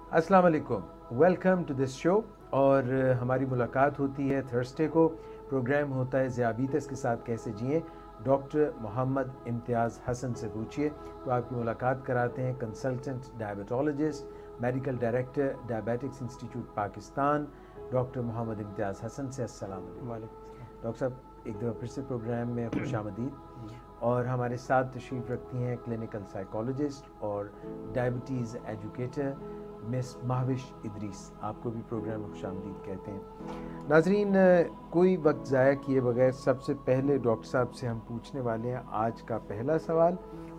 अस्सलाम वालेकुम, welcome to this show. और हमारी मुलाकात होती है थर्सडे को। प्रोग्राम होता है ज़ियाबीतस के साथ कैसे जिएं। डॉक्टर मोहम्मद इम्तियाज़ हसन से पूछिए। तो आपकी मुलाकात कराते हैं consultant diabetologist, medical director diabetics institute Pakistan, doctor Mohammad Imtiaz Hasan से। अस्सलाम वालेकुम डॉक्टर साहब, एक दफ़ा फिर से प्रोग्राम में खुशामदीद। और हमारे साथ तशरीफ़ रखती हैं क्लिनिकल साइकोलॉजिस्ट और diabetes educator miss Mahvish Idrees. आपको भी प्रोग्राम में खुशामदीद कहते हैं। नाजरीन, कोई वक्त ज़ाया किए बगैर सबसे पहले डॉक्टर साहब से हम पूछने वाले हैं आज का पहला सवाल,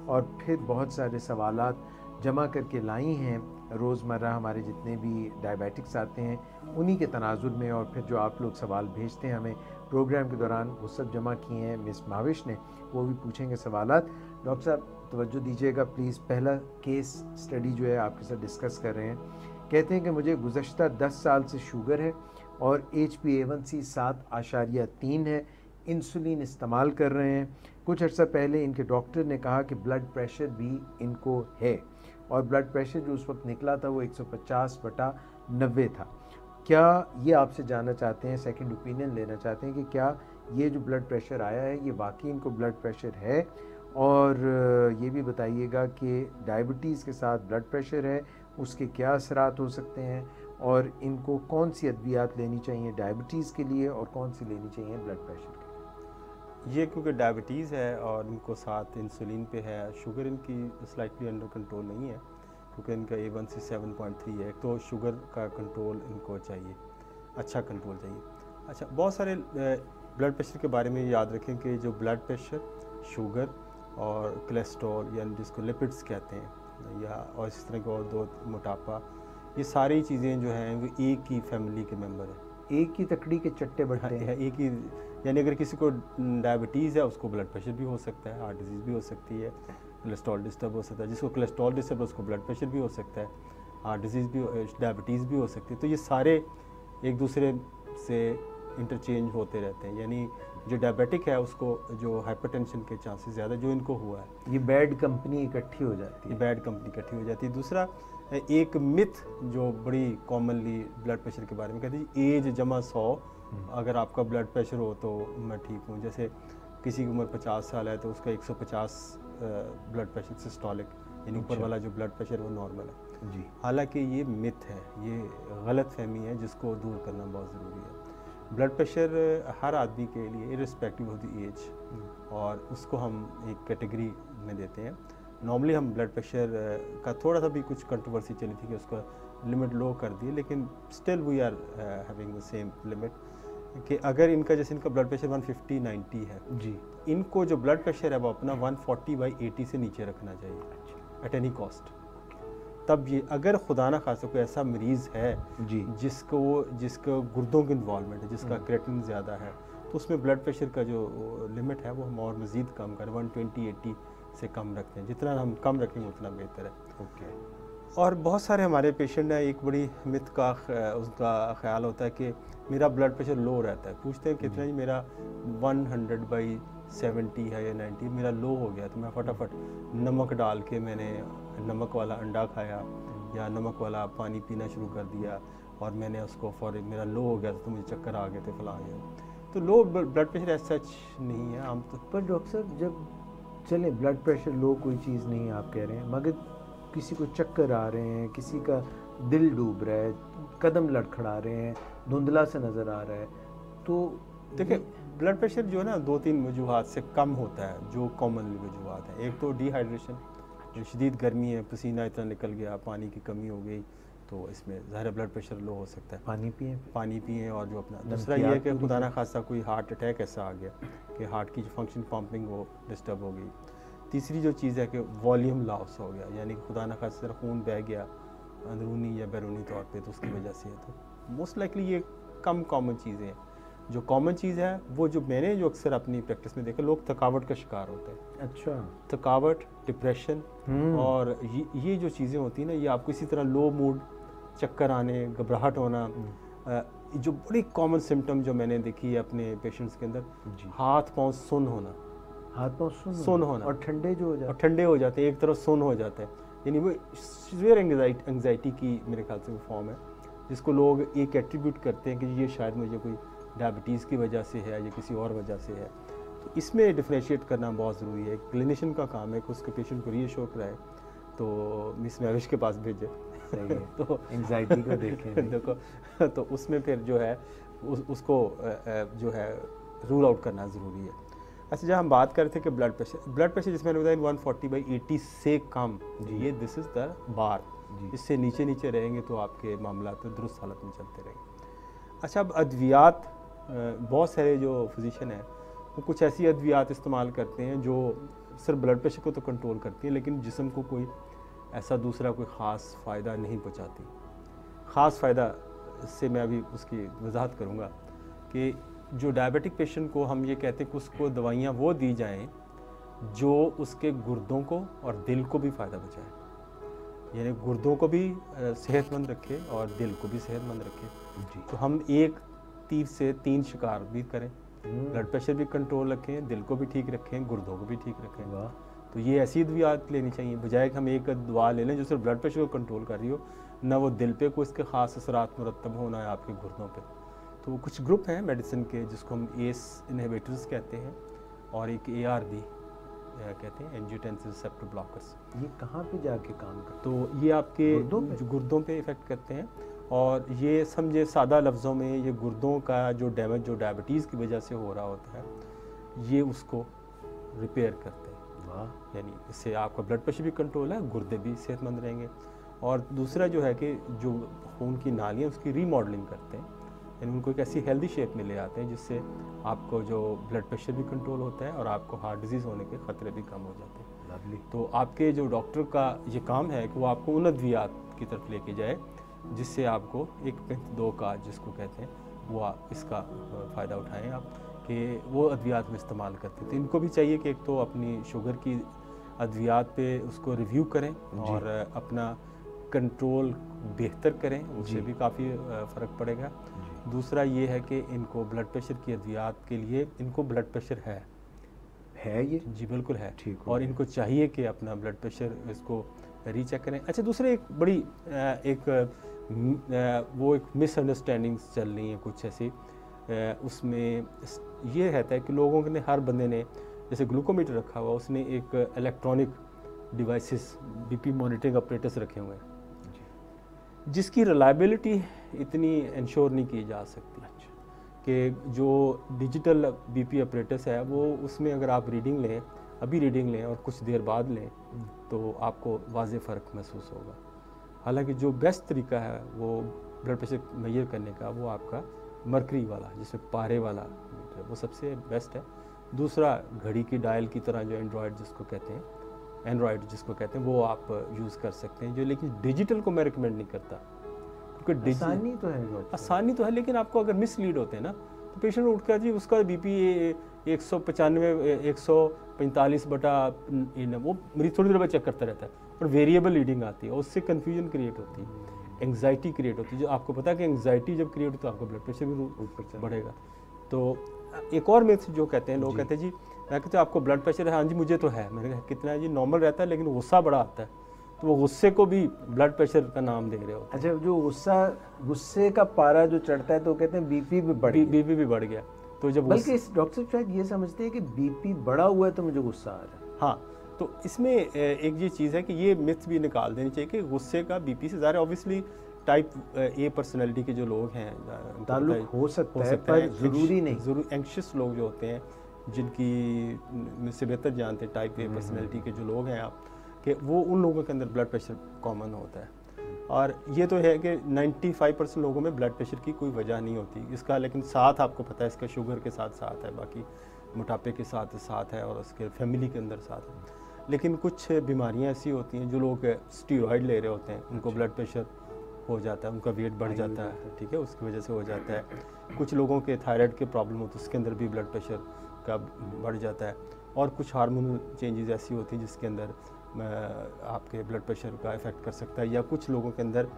और फिर बहुत सारे सवालात जमा करके लाई हैं रोज़मर्रा हमारे जितने भी डायबिटिक्स आते हैं उन्हीं के तनाजुर में, और फिर जो आप लोग सवाल भेजते हैं हमें प्रोग्राम के दौरान वो सब जमा किए हैं मिस महविश ने, वो भी पूछेंगे सवालात। डॉक्टर साहब तवज्जो दीजिएगा प्लीज़। पहला केस स्टडी जो है आपके साथ डिस्कस कर रहे हैं। कहते हैं कि मुझे गुज़श्ता 10 साल से शुगर है और HbA1c 7.3 है। इंसुलिन इस्तेमाल कर रहे हैं। कुछ अर्सा पहले इनके डॉक्टर ने कहा कि ब्लड प्रेशर भी इनको है, और ब्लड प्रेशर जो उस वक्त निकला था वो 150/90 था। क्या ये आपसे जानना चाहते हैं, सेकंड ओपिनियन लेना चाहते हैं कि क्या ये जो ब्लड प्रेशर आया है ये वाकई इनको ब्लड प्रेशर है, और ये भी बताइएगा कि डायबिटीज़ के साथ ब्लड प्रेशर है उसके क्या असरात हो सकते हैं, और इनको कौन सी अद्वियात लेनी चाहिए डायबिटीज़ के लिए और कौन सी लेनी चाहिए ब्लड प्रेशर के लिए। ये क्योंकि डायबिटीज़ है और इनको साथ इंसुलिन पे है, शुगर इनकी स्लाइटली अंडर कंट्रोल नहीं है क्योंकि इनका A1C 7.3 है। तो शुगर का कंट्रोल इनको चाहिए, अच्छा कंट्रोल चाहिए। अच्छा, बहुत सारे ब्लड प्रेशर के बारे में याद रखें कि जो ब्लड प्रेशर, शुगर और कोलेस्ट्रॉल यानी जिसको लिपिड्स कहते हैं, या और इस तरह के और दो, मोटापा, ये सारी चीज़ें जो हैं वो एक ही फैमिली के मेंबर हैं। एक ही तकड़ी के चट्टे बढ़ते हैं। एक ही, यानी अगर किसी को डायबिटीज़ है उसको ब्लड प्रेशर भी हो सकता है, हार्ट डिजीज़ भी हो सकती है, कोलेस्ट्रॉल डिस्टर्ब हो सकता है। जिसको कोलेस्ट्रॉल डिस्टर्ब है उसको ब्लड प्रेशर भी हो सकता है, हार्ट डिजीज़ भी, डायबिटीज़ भी हो सकती है। तो ये सारे एक दूसरे से इंटरचेंज होते रहते हैं। यानी जो डायबिटिक है उसको जो हाइपरटेंशन के चांसेस ज़्यादा जो इनको हुआ है, ये बैड कंपनी इकट्ठी हो जाती है। ये बैड कंपनी इकट्ठी हो जाती है। दूसरा, एक मिथ जो बड़ी कॉमनली ब्लड प्रेशर के बारे में कहती है, एज जमा 100, अगर आपका ब्लड प्रेशर हो तो मैं ठीक हूँ। जैसे किसी की उम्र 50 साल है तो उसका 150 ब्लड प्रेशर सिस्टोलिक, यानी ऊपर वाला जो ब्लड प्रेशर वो नॉर्मल है जी। हालांकि ये मिथ है, ये गलत फहमी है जिसको दूर करना बहुत ज़रूरी है। ब्लड प्रेशर हर आदमी के लिए इरिस्पेक्टिव ऑफ द एज, और उसको हम एक कैटेगरी में देते हैं। नॉर्मली हम ब्लड प्रेशर का थोड़ा सा भी कुछ कंट्रोवर्सी चली थी कि उसका लिमिट लो कर दी, लेकिन still we are having the same limit कि अगर इनका, जैसे इनका ब्लड प्रेशर 150/90 है जी, इनको जो ब्लड प्रेशर है वो अपना 140/80 से नीचे रखना चाहिए एट एनी कॉस्ट। तब ये, अगर खुदा ना खासा कोई ऐसा मरीज़ है जी जिसको गुर्दों की इन्वॉल्वमेंट है, जिसका क्रेटिन ज़्यादा है, तो उसमें ब्लड प्रेशर का जो लिमिट है वो हम और मज़ीद कम करें, 120/80 से कम रखते हैं। जितना हम कम रखेंगे उतना बेहतर है। ओके। और बहुत सारे हमारे पेशेंट हैं, एक बड़ी मिथ का उसका ख्याल होता है कि मेरा ब्लड प्रेशर लो रहता है। पूछते हैं कितना जी, मेरा 100/70 है या 90, मेरा लो हो गया। तो मैं फटाफट नमक डाल के, मैंने नमक वाला अंडा खाया या नमक वाला पानी पीना शुरू कर दिया, और मैंने उसको फौरन, मेरा लो हो गया तो मुझे चक्कर आ गए थे, फलां गया। तो लो ब्लड प्रेशर ऐसा सच नहीं है आमतौर पर। डॉक्टर साहब, जब चले ब्लड प्रेशर लो कोई चीज़ नहीं है आप कह रहे हैं, मगर किसी को चक्कर आ रहे हैं, किसी का दिल डूब रहा है, कदम लड़खड़ा रहे हैं, धुंधला से नज़र आ रहा है, तो देखिए ब्लड प्रेशर जो है ना 2-3 वजूहात से कम होता है जो कॉमनली वजूहात हैं। एक तो डिहाइड्रेशन, जो शदीद गर्मी है, पसीना इतना निकल गया, पानी की कमी हो गई, तो इसमें ज़ाहिर ब्लड प्रेशर लो हो सकता है। पानी पिएँ। और जो अपना दूसरा ये है कि खुदा ना खासा कोई हार्ट अटैक ऐसा आ गया कि हार्ट की जो फंक्शन पंपिंग वो डिस्टर्ब हो गई। तीसरी जो चीज़ है कि वॉल्यूम लॉस हो गया, यानी कि खुदा ना खासा खून बह गया अंदरूनी या बैरूनी तौर पे, तो उसकी वजह से है। तो मोस्ट लाइकली ये कम कॉमन चीज़ें हैं। जो कॉमन चीज़ है वो जो मैंने जो अक्सर अपनी प्रैक्टिस में देखा, लोग थकावट का शिकार होते हैं। अच्छा। थकावट, डिप्रेशन, और ये जो चीज़ें होती हैं ना, ये आपको इसी तरह लो मूड, चक्कर आने, घबराहट होना, जो बड़ी कॉमन सिम्टम जो मैंने देखी है अपने पेशेंट्स के अंदर, हाथ पाँव सुन्न होना, सुन्न होना, और ठंडे जो हो जाते हैं, एक तरफ सुन्न हो जाता है। यानी वो सीवियर एंग्जाइटी की मेरे ख्याल से वो फॉर्म है, जिसको लोग एक एट्रीब्यूट करते हैं कि ये शायद मुझे कोई डायबिटीज़ की वजह से है या किसी और वजह से है। तो इसमें डिफ्रेंशिएट करना बहुत ज़रूरी है। क्लिनिशियन का काम है कि उसके पेशेंट को रीअश्योर कराए, तो मिस महविश के पास भेजे। सही है। तो एंग्जाइटी को देखें। देखो, तो उसमें फिर जो है उसको जो है रूल आउट करना ज़रूरी है। अच्छा, जब हम बात कर रहे थे कि ब्लड प्रेशर जिसमें मैंने बताया 140/80 से कम, ये दिस इज़ द बार। इससे नीचे नीचे रहेंगे तो आपके मामला तो दुरुस्त हालत में चलते रहेंगे। अच्छा, अब अद्वियात, बहुत सारे जो फिजिशियन हैं वो कुछ ऐसी अद्वियात इस्तेमाल करते हैं जो सिर्फ ब्लड प्रेशर को तो कंट्रोल करती हैं, लेकिन जिस्म को कोई ऐसा दूसरा कोई ख़ास फ़ायदा नहीं पहुंचाती। ख़ास फ़ायदा से मैं अभी उसकी वजाहत करूंगा कि जो डायबिटिक पेशेंट को हम ये कहते हैं कि उसको दवाइयाँ वो दी जाएं जो उसके गुर्दों को और दिल को भी फ़ायदा पहुँचाए, यानी गुर्दों को भी सेहतमंद रखे और दिल को भी सेहतमंद रखे। तो हम एक तीर से 3 शिकार भी करें, ब्लड प्रेशर भी कंट्रोल रखें, दिल को भी ठीक रखें, गुर्दों को भी ठीक रखें। तो ये ऐसी दवाइयाँ लेनी चाहिए, बजाय कि हम एक दवा ले लें जो सिर्फ ब्लड प्रेशर को कंट्रोल कर रही हो, ना वो दिल पे कोई इसके ख़ास असरात मुरतब होना है आपके गुर्दों पे। तो कुछ ग्रुप हैं मेडिसिन के जिसको हम एस इनहिबिटर्स कहते हैं, और एक ARB कहते हैं, एंजियोटेंसिन रिसेप्टर ब्लॉकर्स। ये कहाँ पे जाके काम करते हैं? तो ये आपके गुर्दों पे इफ़ेक्ट करते हैं, और ये समझे सादा लफ्ज़ों में ये गुर्दों का जो डैमेज जो डायबिटीज़ की वजह से हो रहा होता है, ये उसको रिपेयर करते हैं। वाह। यानी इससे आपका ब्लड प्रेशर भी कंट्रोल है, गुर्दे भी सेहतमंद रहेंगे। और दूसरा जो है कि जो खून की नालियाँ उसकी रीमॉडलिंग करते हैं, यानी उनको एक ऐसी हेल्दी शेप में ले आते हैं जिससे आपको जो ब्लड प्रेशर भी कंट्रोल होता है और आपको हार्ट डिजीज़ होने के ख़तरे भी कम हो जाते हैं। लवली। तो आपके जो डॉक्टर का ये काम है कि वो आपको उन अद्वियात की तरफ लेके जाए जिससे आपको एक दो का जिसको कहते हैं वो इसका फ़ायदा उठाएं आप, कि वो अद्वियात में इस्तेमाल करते हैं। तो इनको भी चाहिए कि एक तो अपनी शुगर की अद्वियात पे उसको रिव्यू करें और अपना कंट्रोल बेहतर करें, उससे भी काफ़ी फ़र्क पड़ेगा। दूसरा ये है कि इनको ब्लड प्रेशर की अद्वियात के लिए इनको ब्लड प्रेशर है ये? जी बिल्कुल है, ठीक। और इनको चाहिए कि अपना ब्लड प्रेशर इसको रीचेक करें। अच्छा, दूसरे एक बड़ी एक मिसअंडरस्टैंडिंग्स चल रही हैं कुछ ऐसी, उसमें ये रहता है कि लोगों ने, हर बंदे ने जैसे ग्लूकोमीटर रखा हुआ, उसने एक electronic devices BP monitoring operators रखे हुए हैं जिसकी रिलायबिलिटी इतनी इंश्योर नहीं की जा सकती कि जो डिजिटल BP ऑपरेटर्स है वो उसमें अगर आप रीडिंग लें, अभी रीडिंग लें और कुछ देर बाद लें तो आपको वाज़े फ़र्क महसूस होगा। हालांकि जो बेस्ट तरीका है वो ब्लड प्रेशर मेजर करने का वो आपका मरकरी वाला, जिसमें पारे वाला मीटर, वो सबसे बेस्ट है। दूसरा घड़ी की डायल की तरह जो एंड्रॉयड जिसको कहते हैं वो आप यूज़ कर सकते हैं, जो लेकिन डिजिटल को मैं रिकमेंड नहीं करता, क्योंकि आसानी तो है लेकिन आपको अगर मिसलीड होते हैं ना तो पेशेंट उठकर जी उसका BP 195 145 बटा वो मेरी थोड़ी देर बाद चेक करता रहता है, पर वेरिएबल रीडिंग आती है, उससे कन्फ्यूजन क्रिएट होती है, एंग्जाइटी क्रिएट होती है। जो आपको पता है कि एंग्जाइटी जब क्रिएट होती है तो आपका ब्लड प्रेशर भी ऊपर बढ़ेगा। तो एक और मिथ जो कहते हैं लोग, कहते हैं जी मैं कहते हैं आपको ब्लड प्रेशर है, हाँ जी मुझे तो है, मैंने कहा कितना है जी, नॉर्मल रहता है लेकिन गुस्सा बड़ा आता है, तो वो गुस्से को भी ब्लड प्रेशर का नाम दे रहे होते हैं। अच्छा, जो गुस्से का पारा जो चढ़ता है तो कहते हैं BP भी बढ़ गया। तो जब बल्कि इस डॉक्टर शायद ये समझते हैं कि BP बढ़ा हुआ है तो मुझे गुस्सा आ रहा है। हाँ, तो इसमें एक ये चीज़ है कि ये मिथ भी निकाल देनी चाहिए कि गुस्से का BP से ज़्यादा, ऑब्वियसली टाइप A पर्सनैलिटी के जो लोग हैं ताल्लुक हो सकता है पर ज़रूरी नहीं। ज़रूर एंक्शियस लोग जो होते हैं, जिनकी मुझसे बेहतर जानते हैं टाइप A पर्सनैलिटी के जो लोग हैं आप, कि वो उन लोगों के अंदर ब्लड प्रेशर कॉमन होता है। और ये तो है कि 95% लोगों में ब्लड प्रेशर की कोई वजह नहीं होती इसका, लेकिन साथ आपको पता है इसका शुगर के साथ है, बाकी मोटापे के साथ है और उसके फैमिली के अंदर साथ है। लेकिन कुछ बीमारियां ऐसी होती हैं, जो लोग स्टीरॉयड ले रहे होते हैं उनको ब्लड प्रेशर हो जाता है, उनका वेट बढ़ जाता है, ठीक है, उसकी वजह से हो जाता है। कुछ लोगों के थायराइड के प्रॉब्लम होती है, उसके अंदर भी ब्लड प्रेशर का बढ़ जाता है। और कुछ हार्मोनल चेंजेस ऐसी होती हैं जिसके अंदर आपके ब्लड प्रेशर का इफ़ेक्ट कर सकता है। या कुछ लोगों के अंदर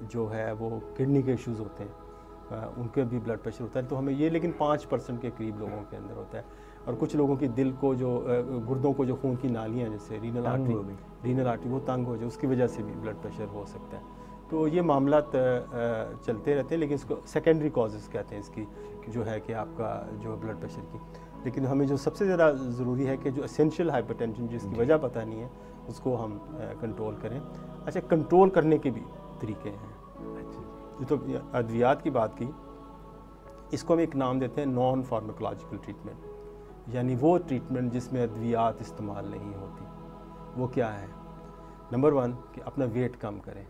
जो है वो किडनी के इश्यूज़ होते हैं, उनके भी ब्लड प्रेशर होता है। तो हमें ये लेकिन 5% के करीब लोगों के अंदर होता है। और कुछ लोगों की दिल को जो गुर्दों को जो खून की नालियाँ जैसे रीनल आर्टरी वो तंग हो जाए, उसकी वजह से भी ब्लड प्रेशर हो सकता है। तो ये मामला चलते रहते हैं, लेकिन इसको सेकेंडरी कॉजेज़ कहते हैं इसकी, जो है कि आपका जो ब्लड प्रेशर की। लेकिन हमें जो सबसे ज़्यादा ज़रूरी है कि जो एसेंशियल हाइपरटेंशन जिसकी वजह पता नहीं है उसको हम कंट्रोल करें। अच्छा, कंट्रोल करने के भी तरीके हैं। अच्छा, तो अद्वियात की बात की, इसको हम एक नाम देते हैं नॉन फार्माकोलॉजिकल ट्रीटमेंट, यानी वो ट्रीटमेंट जिसमें अद्वियात इस्तेमाल नहीं होती। वो क्या है? नंबर 1 कि अपना वेट कम करें।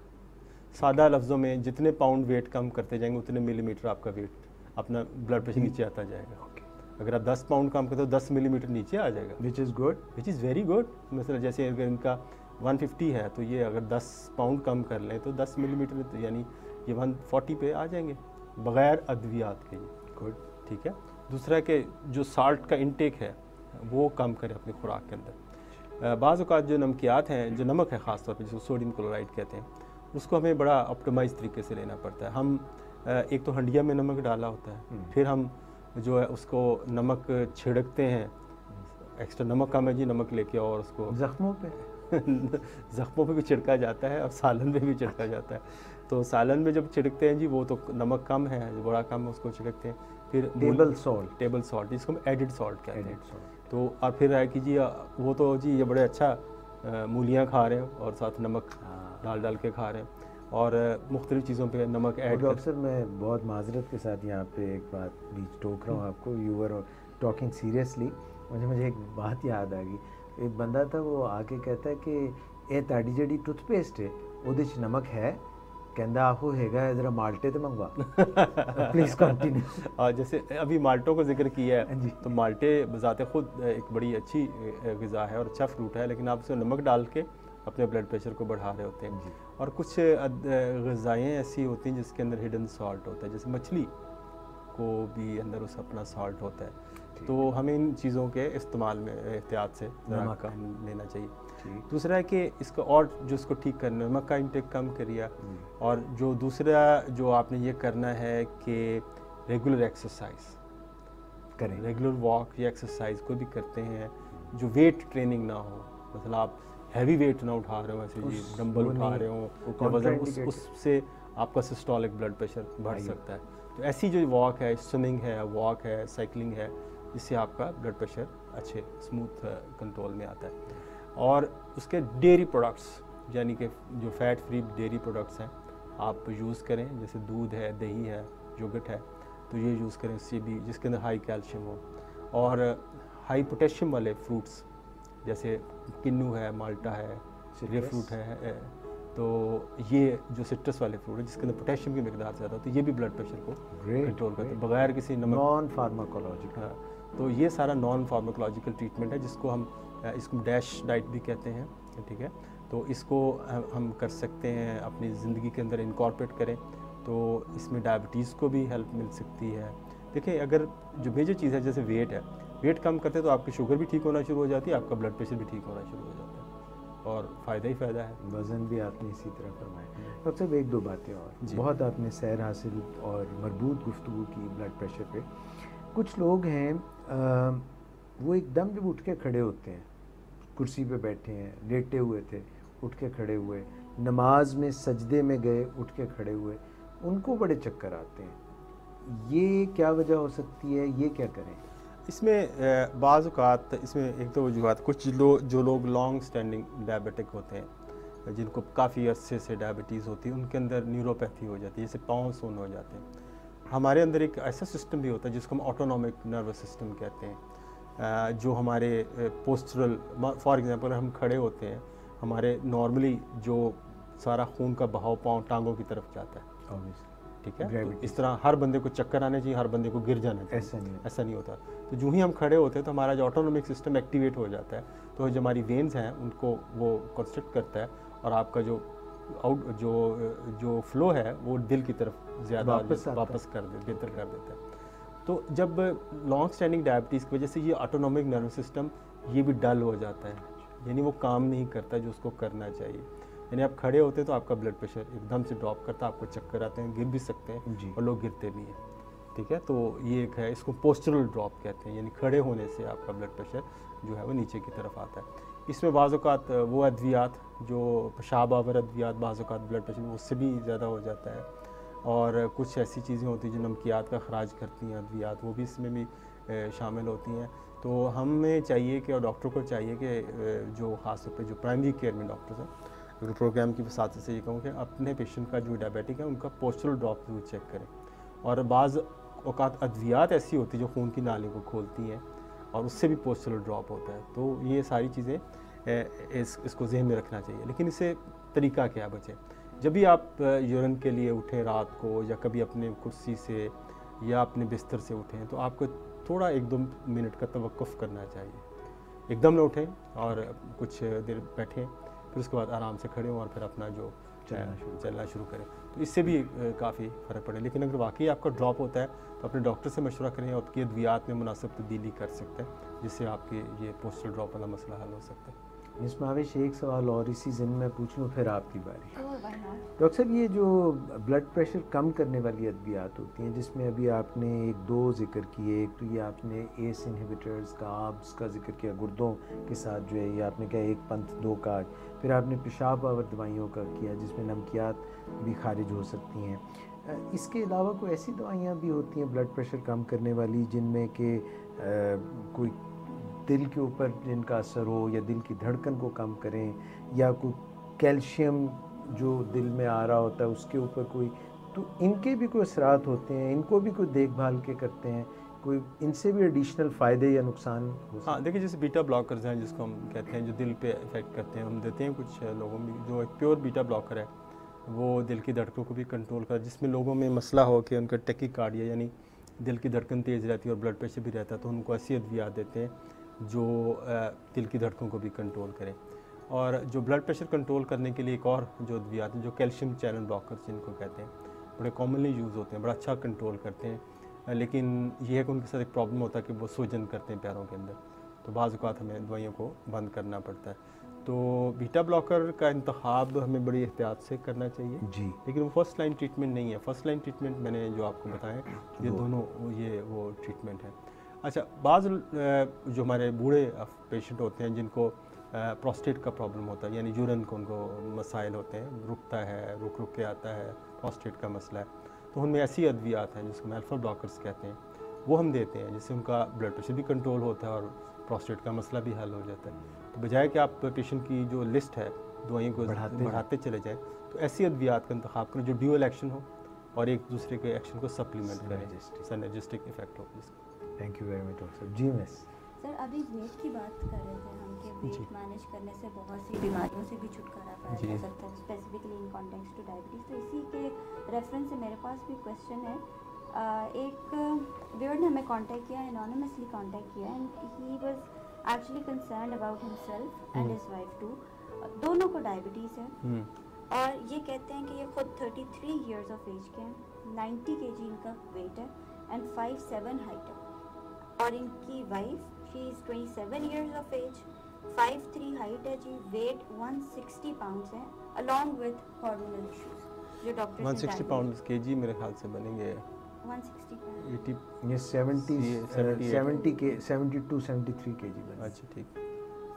सादा लफ्ज़ों में जितने पाउंड वेट कम करते जाएंगे उतने मिलीमीटर आपका वेट, अपना ब्लड प्रेशर नीचे आता जाएगा। अगर आप 10 पाउंड कम करते हो 10 मिलीमीटर नीचे आ जाएगा, which is good, which is very good. मतलब जैसे अगर इनका 150 है तो ये अगर 10 पाउंड कम कर लें तो 10 मिलीमीटर यानी ये 140 पे आ जाएंगे बग़ैर अद्वियात के। गुड, ठीक है। दूसरा कि जो साल्ट का इंटेक है वो कम करें अपनी खुराक के अंदर। बाज़ औक़ात जो नमकियात हैं, जो नमक है ख़ास तौर पे जिसको सोडियम क्लोराइड कहते हैं, उसको हमें बड़ा ऑप्टिमाइज़ तरीके से लेना पड़ता है। हम एक तो हंडिया में नमक डाला होता है, फिर हम जो है उसको नमक छिड़कते हैं, एक्स्ट्रा नमक कम है जी, नमक लेके और उसको ज़ख्मों पे ज़ख्मों पे भी छिड़का जाता है और सालन में भी छिड़का जाता है। तो सालन में जब छिड़कते हैं जी वो तो नमक कम है, बड़ा कम है, उसको छिड़कते हैं। फिर टेबल सॉल्ट जिसको हम एडिड सॉल्ट कहते हैं। तो और फिर है कि जी वो तो जी ये बड़े अच्छा मूलियाँ खा रहे हैं और साथ नमक डाल के खा रहे हैं और मुख्तलिफ़ चीज़ों पे नमक ऐड। डॉक्टर साहब, मैं बहुत माजरत के साथ यहाँ पे एक बात बीच टोक रहा हूँ आपको, यू वर टॉकिंग सीरियसली। मुझे एक बात याद आ गई। एक बंदा था, वो आके कहता है कि ए ताड़ी जड़ी टूथपेस्ट है ਉਹਦੇ 'ਚ नमक है, कहता आहो हैगा ज़रा माल्टे तो मंगवा। Please continue. और जैसे अभी माल्टों का जिक्र किया है, तो माल्टे बज़ाते ख़ुद एक बड़ी अच्छी ग़िज़ा है और अच्छा फ्रूट है, लेकिन आप उसमें नमक डाल के अपने ब्लड प्रेशर को बढ़ा रहे होते हैं। और कुछ ग़िज़ाएँ ऐसी होती हैं जिसके अंदर हिडन सॉल्ट होता है, जैसे मछली को भी अंदर उस अपना सॉल्ट होता है। तो हमें इन चीज़ों के इस्तेमाल में एहतियात से कम लेना चाहिए। दूसरा है कि इसको और जो इसको ठीक करना है, नमक का इंटेक कम करिए। और जो दूसरा जो आपने ये करना है कि रेगुलर एक्सरसाइज करें, रेगुलर वॉक या एक्सरसाइज कोई भी करते हैं जो वेट ट्रेनिंग ना हो, मतलब आप हैवी वेट ना उठा रहे हो, ऐसे जी डंबल उठा रहे हो, वजन उससे आपका सिस्टोलिक ब्लड प्रेशर बढ़ सकता है। तो ऐसी जो वॉक है, स्विमिंग है, वॉक है, साइकिलिंग है, इससे आपका ब्लड प्रेशर अच्छे स्मूथ कंट्रोल में आता है। और उसके डेयरी प्रोडक्ट्स, यानी कि जो फैट फ्री डेयरी प्रोडक्ट्स हैं आप यूज़ करें, जैसे दूध है, दही है, योगर्ट है, तो ये यूज़ करें, इससे भी जिसके अंदर हाई कैल्शियम हो। और हाई पोटेशियम वाले फ्रूट्स जैसे किन्नू है, माल्टा है, ग्रे फ्रूट है, तो ये जो सिट्रस वाले फ्रूट है जिसके अंदर पोटेशियम की मिकदार ज़्यादा होती है, ये भी ब्लड प्रेशर को कंट्रोल करते हैं बगैर किसी नमक। Non pharmacological. हाँ, तो ये सारा नॉन फार्माकोलॉजिकल ट्रीटमेंट है जिसको हम इसको डैश डाइट भी कहते हैं, ठीक है। तो इसको हम कर सकते हैं, अपनी ज़िंदगी के अंदर इनकॉर्पोरेट करें, तो इसमें डायबिटीज़ को भी हेल्प मिल सकती है। देखिए, अगर जो मेजर चीज़ है जैसे वेट है, वेट कम करते तो आपकी शुगर भी ठीक होना शुरू हो जाती है, आपका ब्लड प्रेशर भी ठीक होना शुरू हो जाता है और फ़ायदा ही फ़ायदा है। वज़न भी आपने इसी तरह फरमाया। डॉक्टर साहब, एक दो बातें और, बहुत आपने सैर हासिल और मरबूत गुफ्तगू की ब्लड प्रेशर पे। कुछ लोग हैं वो एकदम जब उठ के खड़े होते हैं, कुर्सी पे बैठे हैं, लेटे हुए थे, उठ के खड़े हुए, नमाज में सजदे में गए, उठ के खड़े हुए, उनको बड़े चक्कर आते हैं। ये क्या वजह हो सकती है, ये क्या करें? इसमें बाज़ औक़ात इसमें एक तो वजूहत, कुछ जो लोग लॉन्ग स्टैंडिंग डायबिटिक होते हैं, जिनको काफ़ी अरसे से डायबिटीज़ होती है, उनके अंदर न्यूरोपैथी हो जाती है, जैसे पाँव सुन्न हो जाते हैं। हमारे अंदर एक ऐसा सिस्टम भी होता है जिसको हम ऑटोनॉमिक नर्वस सिस्टम कहते हैं, जो हमारे पोस्चरल, फॉर एग्जांपल हम खड़े होते हैं, हमारे नॉर्मली जो सारा खून का बहाव पाँव टांगों की तरफ जाता है, ठीक है। तो इस तरह हर बंदे को चक्कर आने चाहिए, हर बंदे को गिर जाना चाहिए, ऐसा नहीं होता। तो जो ही हम खड़े होते हैं तो हमारा जो ऑटोनॉमिक सिस्टम एक्टिवेट हो जाता है, तो जो हमारी वेन्स हैं उनको वो कंस्ट्रक्ट करता है और आपका जो फ्लो है वो दिल की तरफ ज़्यादा वापस कर दे, बेहतर कर देता है। तो जब लॉन्ग स्टैंडिंग डायबिटीज़ की वजह से ये ऑटोनॉमिक नर्वस सिस्टम ये भी डल हो जाता है, यानी वो काम नहीं करता जो उसको करना चाहिए। यानी आप खड़े होते तो आपका ब्लड प्रेशर एकदम से ड्रॉप करता है, आपको चक्कर आते हैं, गिर भी सकते हैं और लोग गिरते भी हैं। ठीक है। तो ये एक है, इसको पोस्चरल ड्रॉप कहते हैं, यानी खड़े होने से आपका ब्लड प्रेशर जो है वो नीचे की तरफ आता है। इसमें बाज़ औक़ात वो अद्वियात जो पेशाब आवर अद्वियात बाज़ औक़ात ब्लड प्रेशर उससे भी ज़्यादा हो जाता है, और कुछ ऐसी चीज़ें होती हैं जो नमकियात का ख़राज करती हैं अद्वियात, वो भी इसमें भी शामिल होती हैं। तो हमें चाहिए कि, और डॉक्टर को चाहिए कि जो ख़ास तौर पे जो प्राइमरी केयर में डॉक्टर्स हैं, अगर प्रोग्राम की वसात से ये कहूँ कि अपने पेशेंट का जो डायबिटिक है उनका पोस्चरल ड्रॉप जरूर चेक करें। और बाज़ औक़ात अद्वियात ऐसी होती है जो खून की नाली को खोलती हैं और उससे भी पोस्चरल ड्रॉप होता है। तो ये सारी चीज़ें इसको ज़हन में रखना चाहिए। लेकिन इससे तरीका क्या बचे, जब भी आप यूरिन के लिए उठें रात को, या कभी अपने कुर्सी से या अपने बिस्तर से उठें, तो आपको थोड़ा 1-2 मिनट का तवक्कुफ़ करना चाहिए। एकदम न उठें और कुछ देर बैठें, फिर उसके बाद आराम से खड़े हों और फिर अपना जो चलना शुरू करें। तो इससे भी काफ़ी फ़र्क पड़े। लेकिन अगर वाकई आपका ड्रॉप होता है तो अपने डॉक्टर से मशवरा करें, और उसकी अद्वियात में मुनासिब तब्दीली कर सकते हैं, जिससे आपके ये पोस्टल ड्रॉप वाला मसला हल हो सकता है। मिस महाविश, एक सवाल और इसी ज़िम्मे में पूछ लूँ, फिर आपकी बारी। डॉक्टर साहब, ये जो ब्लड प्रेशर कम करने वाली अद्वियात होती हैं, जिसमें अभी आपने 1-2 जिक्र किए, एक तो ये आपने एस इनहिबिटर्स का, आब्स का जिक्र किया, गुर्दों के साथ जो है ये आपने कहा 1 पंथ 2 का, फिर आपने पेशाब आवर दवाइयों का किया जिसमें नमकियात भी खारिज हो सकती हैं। इसके अलावा कोई ऐसी दवाइयाँ भी होती हैं ब्लड प्रेशर कम करने वाली, जिनमें कि कोई दिल के ऊपर जिनका असर हो, या दिल की धड़कन को कम करें, या कोई कैल्शियम जो दिल में आ रहा होता है उसके ऊपर कोई, तो इनके भी कोई असरात होते हैं, इनको भी कोई देखभाल के करते हैं, कोई इनसे भी एडिशनल फ़ायदे या नुकसान हो सकते हैं? हाँ, देखिए, जैसे बीटा ब्लॉकर्स हैं जिसको हम कहते हैं, जो दिल पे इफ़ेक्ट करते हैं, हम देते हैं कुछ लोगों में। जो एक प्योर बीटा ब्लॉकर है वो दिल की धड़कनों को भी कंट्रोल कर, जिसमें लोगों में मसला हो कि उनका टैकीकार्डिया यानी दिल की धड़कन तेज़ रहती है और ब्लड प्रेशर भी रहता है, तो उनको ऐसी अद्वियात देते हैं जो दिल की धड़कनों को भी कंट्रोल करें। और जो ब्लड प्रेशर कंट्रोल करने के लिए एक और जो अद्वियात है, जो कैल्शियम चैनल ब्लॉकर्स जिनको कहते हैं, बड़े कॉमनली यूज़ होते हैं, बड़ा अच्छा कंट्रोल करते हैं। लेकिन ये है कि उनके साथ एक प्रॉब्लम होता है कि वो सूजन करते हैं पैरों के अंदर, तो बाज़ औक़ात हमें दवाइयों को बंद करना पड़ता है। तो बीटा ब्लॉकर का इंतखाब हमें बड़ी एहतियात से करना चाहिए जी। लेकिन वो फर्स्ट लाइन ट्रीटमेंट नहीं है। फर्स्ट लाइन ट्रीटमेंट मैंने जो आपको बताया, ये दोनों वो ट्रीटमेंट है। अच्छा, बाज़ जो हमारे बूढ़े पेशेंट होते हैं जिनको प्रोस्टेट का प्रॉब्लम होता है, यानी यूरिन को उनको मसाइल होते हैं, रुकता है, रुक के आता है, प्रोस्टेट का मसला है, तो उनमें ऐसी अद्वियात हैं जिसको अल्फा ब्लॉकर्स कहते हैं, वो हम देते हैं, जिससे उनका ब्लड प्रेशर भी कंट्रोल होता है और प्रोस्टेट का मसला भी हल हो जाता है। तो बजाय कि आप पेशेंट की जो लिस्ट है दवाइयों को बढ़ाते चले जाएँ, तो ऐसी अद्वियात का इंतखाब करें जो ड्यूअल एक्शन हो और एक दूसरे के एक्शन को सप्लीमेंट करें, सिनर्जिस्टिक इफेक्ट हो जिसका। Thank you very much doctor. जी मिस। सर, अभी वेट की बात कर रहे थे हम कि वेट मैनेज करने से बहुत सी बीमारियों से भी छुटकारा पाया जा सकता है, specifically in context two diabetes. तो इसी के रेफरेंस से मेरे पास भी क्वेश्चन है। एक व्यूअर ने हमें कांटेक्ट किया, एनोनिमसली कांटेक्ट किया, and he was actually concerned about himself and his wife too. दोनों को डायबिटीज़ है और ये कहते हैं कि ये खुद 33 ईयर्स ऑफ एज के हैं, 90 kg इनका वेट है एंड 5'7" हाइट है, और इनकी wife she is 27 years of age, 5'3" height है जी, वेट 160 पाउंड्स है, अलॉन्ग विद हार्मोनल इश्यूज। जो डॉक्टर 160 पाउंड केजी मेरे ख्याल से बनेंगे 160 पाउंड, ये 72 73 kg बने। अच्छा, ठीक।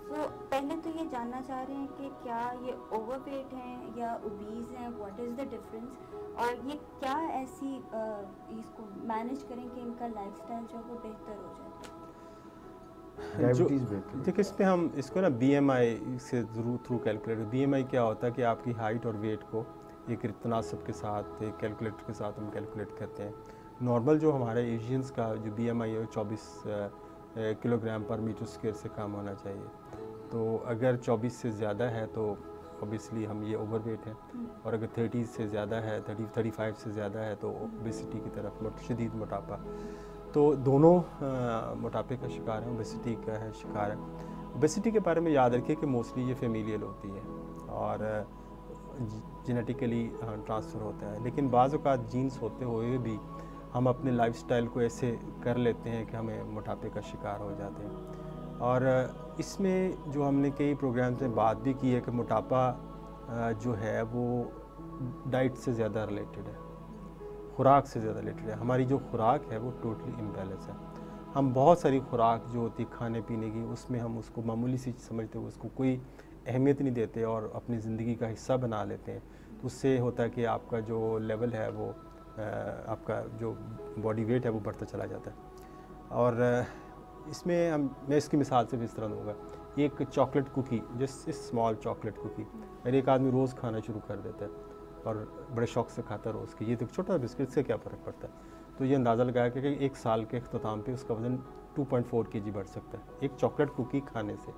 तो पहले तो ये जानना चाह रहे हैं कि क्या ये ओवरवेट हैं या ओबीज हैं, व्हाट इज़ द डिफरेंस, और ये क्या ऐसी इसको मैनेज करें कि इनका लाइफस्टाइल जो वो बेहतर हो जाए। डायबिटीज़ बेहतर। देखिए, इस पर हम इसको ना BMI से ज़रूर थ्रू कैलकुलेट। BMI क्या होता है कि आपकी हाइट और वेट को एक तनासब के साथ, एक कैलकुलेटर के साथ हम कैलकुलेट करते हैं। नॉर्मल जो हमारे एशियंस का जो BMI है वो 24 किलोग्राम पर मीटर स्क्वायर से कम होना चाहिए। तो अगर 24 से ज़्यादा है तो ऑब्वियसली हम ये ओवरवेट है, और अगर 30 से ज़्यादा है, 35 से ज़्यादा है तो ओबेसिटी की तरफ, शदीद मोटापा। तो दोनों मोटापे का शिकार है, ओबेसिटी का है शिकार है। ओबेसिटी के बारे में याद रखिए कि मोस्टली ये फेमिलियल होती है और जेनेटिकली ट्रांसफ़र होता है, लेकिन बाज़ औक़ात जीन्स होते हुए भी हम अपने लाइफस्टाइल को ऐसे कर लेते हैं कि हमें मोटापे का शिकार हो जाते हैं। और इसमें जो हमने कई प्रोग्राम्स में बात भी की है कि मोटापा जो है वो डाइट से ज़्यादा रिलेटेड है, खुराक से ज़्यादा रिलेटेड है। हमारी जो खुराक है वो टोटली इम्बैलेंस है। हम बहुत सारी खुराक जो होती है खाने पीने की, उसमें हम उसको मामूली सी समझते हुए उसको कोई अहमियत नहीं देते और अपनी ज़िंदगी का हिस्सा बना लेते हैं। तो उससे होता है कि आपका जो लेवल है वो आपका जो बॉडी वेट है वो बढ़ता चला जाता है। और इसमें मैं इसकी मिसाल से भी इस तरह दूँगा, एक chocolate cookie, just small chocolate cookie, मेरे एक आदमी रोज़ खाना शुरू कर देता है और बड़े शौक से खाता है रोज़ की, ये तो छोटा बिस्किट से क्या फ़र्क पड़ता है। तो ये अंदाज़ा लगाया कि एक साल के अख्ताम पे उसका वज़न 2.4 kg बढ़ सकता है एक चॉकलेट कुकी खाने से।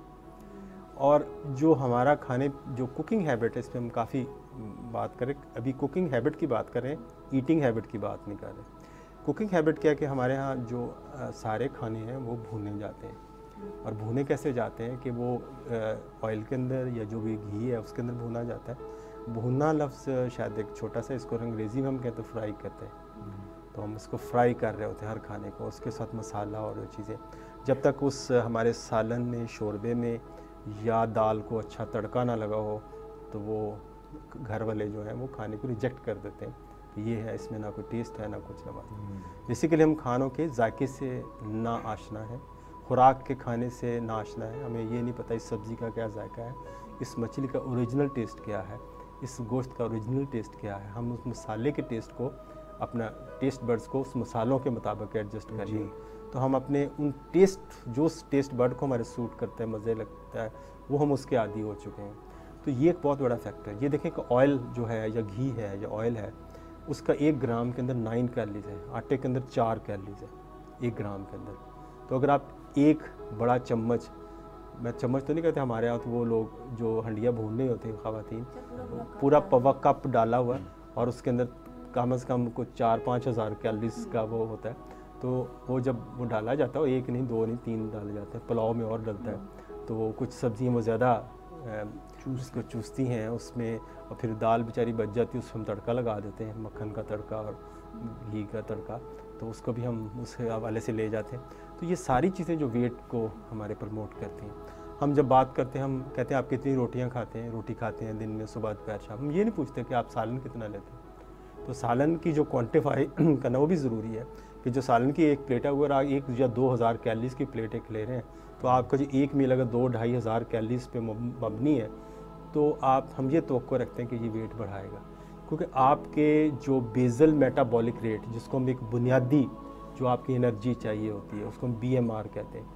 और जो हमारा खाने जो कुकिंग हैबिट है, इस पर हम काफ़ी बात करें, अभी कुकिंग हैबिट की बात करें, ईटिंग हैबिट की बात नहीं कर रहे। कुकिंग हैबिट क्या है कि हमारे यहाँ जो सारे खाने हैं वो भूने जाते हैं। और भुने कैसे जाते हैं कि वो ऑयल के अंदर या जो भी घी है उसके अंदर भुना जाता है। भुनना लफ्ज़ शायद एक छोटा सा, इसको अंग्रेज़ी में हम कहते हैं फ्राई करते हैं। तो हम इसको फ्राई कर रहे होते हैं हर खाने को, उसके साथ मसाला और चीज़ें, जब तक उस हमारे सालन में, शोरबे में या दाल को अच्छा तड़का ना लगा हो तो वो घर वाले जो हैं वो खाने को रिजेक्ट कर देते हैं कि ये है, इसमें ना कोई टेस्ट है ना कुछ ना बात। बेसिकली हम खानों के जायके से ना आशना है, खुराक के खाने से ना आशना है। हमें ये नहीं पता इस सब्ज़ी का क्या जायका है, इस मछली का ओरिजिनल टेस्ट क्या है, इस गोश्त का ओरिजिनल टेस्ट क्या है। हम उस मसाले के टेस्ट को, अपना टेस्ट बर्ड्स को उस मसालों के मुताबिक एडजस्ट कर लें, तो हम अपने उन जो टेस्ट बर्ड को हमारे सूट करता है, मज़े लगता है, वो हम उसके आदी हो चुके हैं। तो ये एक बहुत बड़ा फैक्टर है। ये देखें कि ऑयल जो है या घी है या ऑयल है, उसका 1 ग्राम के अंदर 9 कैलोरीज है, आटे के अंदर 4 कैलोरीज है 1 ग्राम के अंदर। तो अगर आप एक बड़ा चम्मच, मैं चम्मच तो नहीं कहते, हमारे यहाँ तो वो लोग जो हंडिया भूनने होते हैं ख़वातीन, पूरा पवा कप डाला हुआ और उसके अंदर कम से कम कुछ 4-5 हज़ार कैलोरीज का वो होता है। तो वो जब वो डाला जाता है, 1 नहीं 2 नहीं 3 डाले जाते हैं, पुलाव में और डलता है। तो वो कुछ सब्ज़ियाँ वो ज़्यादा उसको चूसती हैं उसमें, और फिर दाल बेचारी बच जाती है, उसमें हम तड़का लगा देते हैं, मक्खन का तड़का और घी का तड़का, तो उसको भी हम उस हवाले से ले जाते हैं। तो ये सारी चीज़ें जो वेट को हमारे प्रमोट करती हैं। हम जब बात करते हैं, हम कहते हैं आप कितनी रोटियां खाते हैं, रोटी खाते हैं दिन में, सुबह दोपहर शाम, हम ये नहीं पूछते कि आप सालन कितना लेते हैं। तो सालन की जो क्वान्टिफाई करना वो भी ज़रूरी है कि जो सालन की एक प्लेट है, अगर आप 1 या 2,000 कैलोरीज की प्लेट एक ले रहे हैं, तो आपका जो एक मील अगर 2-2.5 हज़ार कैलोरीज पे मबनी है, तो हम ये तवक्को रखते हैं कि ये वेट बढ़ाएगा। क्योंकि आपके जो बेजल मेटाबॉलिक रेट, जिसको हम एक बुनियादी जो आपकी एनर्जी चाहिए होती है, उसको हम BMR कहते हैं,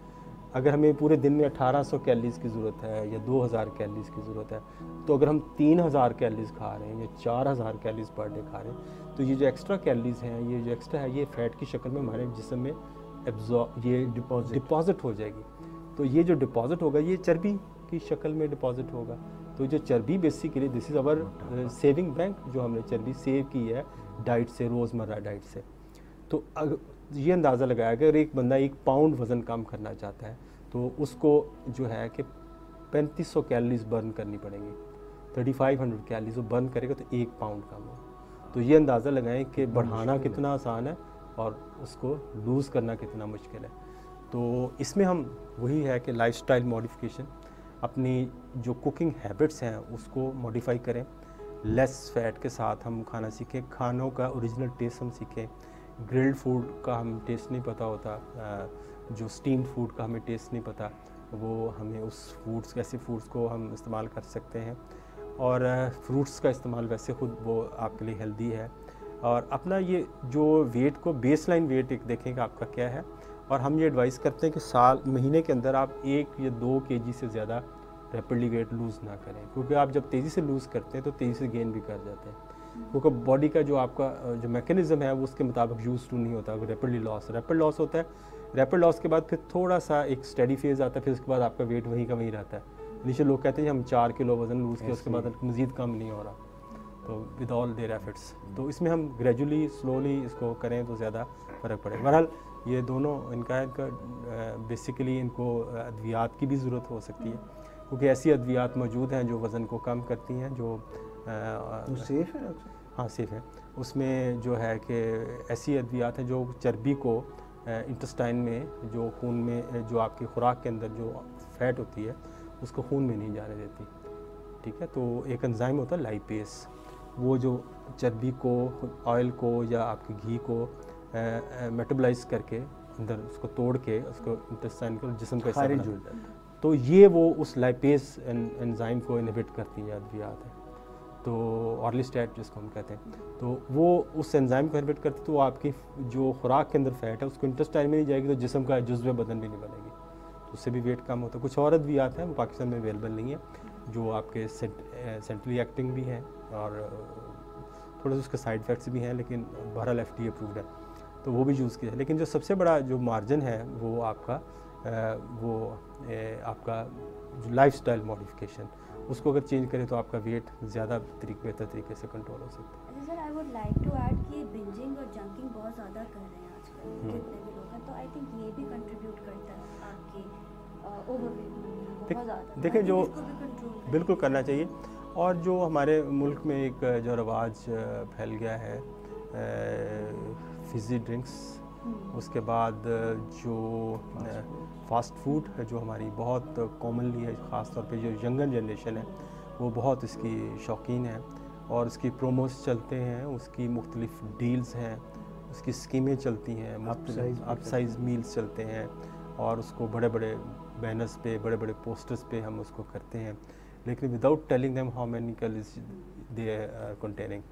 अगर हमें पूरे दिन में 1800 कैलोरीज की ज़रूरत है या 2000 कैलोरीज की ज़रूरत है, तो अगर हम 3000 कैलोरीज खा रहे हैं या 4000 कैलोरीज पर डे खा रहे हैं, तो ये जो एक्स्ट्रा कैलोरीज हैं, ये जो एक्स्ट्रा है, ये फ़ैट की शक्ल में हमारे जिस्म में ये डिपॉजिट हो जाएगी। तो ये जो डिपॉजिट होगा, ये चर्बी की शक्ल में डिपॉजिट होगा। तो जो चर्बी basically this is our saving bank, जो हमने चर्बी सेव की है डाइट से, रोज़मर्रा डाइट से। तो ये अंदाज़ा लगाया कि अगर एक बंदा 1 पाउंड वज़न कम करना चाहता है, तो उसको जो है कि 3500 कैलोरीज बर्न करनी पड़ेंगी। 3500 कैलोरीज वो बर्न करेगा तो 1 पाउंड कम हो। तो ये अंदाज़ा लगाएं कि बढ़ाना कितना आसान है और उसको लूज़ करना कितना मुश्किल है। तो इसमें हम वही है कि लाइफस्टाइल मॉडिफिकेशन, अपनी जो कुकिंग हैबिट्स हैं उसको मॉडिफाई करें, लेस फैट के साथ हम खाना सीखें, खानों का ओरिजिनल टेस्ट हम सीखें। ग्रिल्ड फूड का हमें टेस्ट नहीं पता होता, जो स्टीम्ड फूड का हमें टेस्ट नहीं पता, वो हमें उस फूड्स, ऐसे फूड्स को हम इस्तेमाल कर सकते हैं। और फ्रूट्स का इस्तेमाल वैसे खुद वो आपके लिए हेल्दी है। और अपना ये जो वेट को बेसलाइन वेट एक देखें कि आपका क्या है, और हम ये एडवाइस करते हैं कि महीने के अंदर आप 1 या 2 kg से ज़्यादा रैपिडली वेट लूज़ ना करें, क्योंकि आप जब तेज़ी से लूज़ करते हैं तो तेज़ी से गेन भी कर जाते हैं, क्योंकि बॉडी का जो आपका जो मैकेनिज़्म है वो उसके मुताबिक यूज़ टू नहीं होता। रैपिड लॉस होता है, रैपिड लॉस के बाद फिर थोड़ा सा एक स्टडी फेज़ आता है, फिर उसके बाद आपका वेट वहीं का वहीं रहता है। इनिशियल लोग कहते हैं हम 4 किलो वज़न लूज़ किया, उसके बाद मज़ीद कम नहीं हो रहा, तो विद ऑल देयर एफर्ट्स। तो इसमें हम ग्रेजुअली स्लोली इसको करें तो ज़्यादा फ़र्क पड़ेगा। बहरहाल ये दोनों इनका बेसिकली इनको अद्वियात की भी ज़रूरत हो सकती है, क्योंकि ऐसी अद्वियात मौजूद हैं जो वज़न को कम करती हैं, जो सेफ़ है। हाँ सेफ़ है। उसमें जो है कि ऐसी अद्वियात हैं जो चर्बी को इंटेस्टाइन में, जो खून में, जो आपकी खुराक के अंदर जो फैट होती है उसको खून में नहीं जाने देती। ठीक है, तो एक एंजाइम होता है लाइपेस, वो जो चर्बी को, ऑयल को या आपके घी को मेटाबलाइज करके अंदर उसको तोड़ के उसको इंटेस्टाइन को जिस्म का हिस्सा बनाता है। तो ये वो उस लाइपेज एंजाइम को इनहिबिट करती है अद्वियात है, तो ऑर्लिस्टेट जिसको हम कहते हैं, तो वो उस एंजाइम को इनहिबिट करती है, तो वो आपकी जो खुराक के अंदर फैट है उसको इंटेस्टाइन में नहीं जाएगी, तो जिस्म का जुज़्व बदन भी नहीं बनेगी, तो उससे भी वेट कम होता है। कुछ और अद्वियात हैं वो पाकिस्तान में अवेलेबल नहीं है, जो आपके सेंट्रली एक्टिंग भी हैं और थोड़े से उसके साइड इफ़ेक्ट्स भी हैं, लेकिन बहरहाल FDA अप्रूव्ड है, तो वो भी यूज़ किया है। लेकिन जो सबसे बड़ा जो मार्जिन है वो आपका जो लाइफस्टाइल मॉडिफिकेशन, उसको अगर चेंज करें तो आपका वेट ज़्यादा बेहतर तरीके से कंट्रोल हो सकता है। अच्छा sir, I would like to add कि बिंजिंग और जंकिंग बहुत ज़्यादा कर रहे हैं आजकल जितने भी लोग हैं, तो आई थिंक ये भी कंट्रीब्यूट करता है आपकी ओवरवेट में बहुत ज़्यादा। देखिए जो बिल्कुल करना चाहिए, और जो हमारे मुल्क में एक जो रवाज फैल गया है फिज़ी ड्रिंक्स, उसके बाद जो फास्ट फूड है जो हमारी बहुत कॉमनली है, ख़ास तौर पे जो यंगर जनरेशन है वो बहुत इसकी शौकीन है, और उसकी प्रोमोस चलते हैं, उसकी मुख्तलिफ डील्स हैं, उसकी स्कीमें चलती हैं, अपसाइज मील्स चलते हैं, और उसको बड़े बड़े बैनर्स पे, बड़े बड़े पोस्टर्स पे हम उसको करते हैं, लेकिन without telling them how many calories they are containing.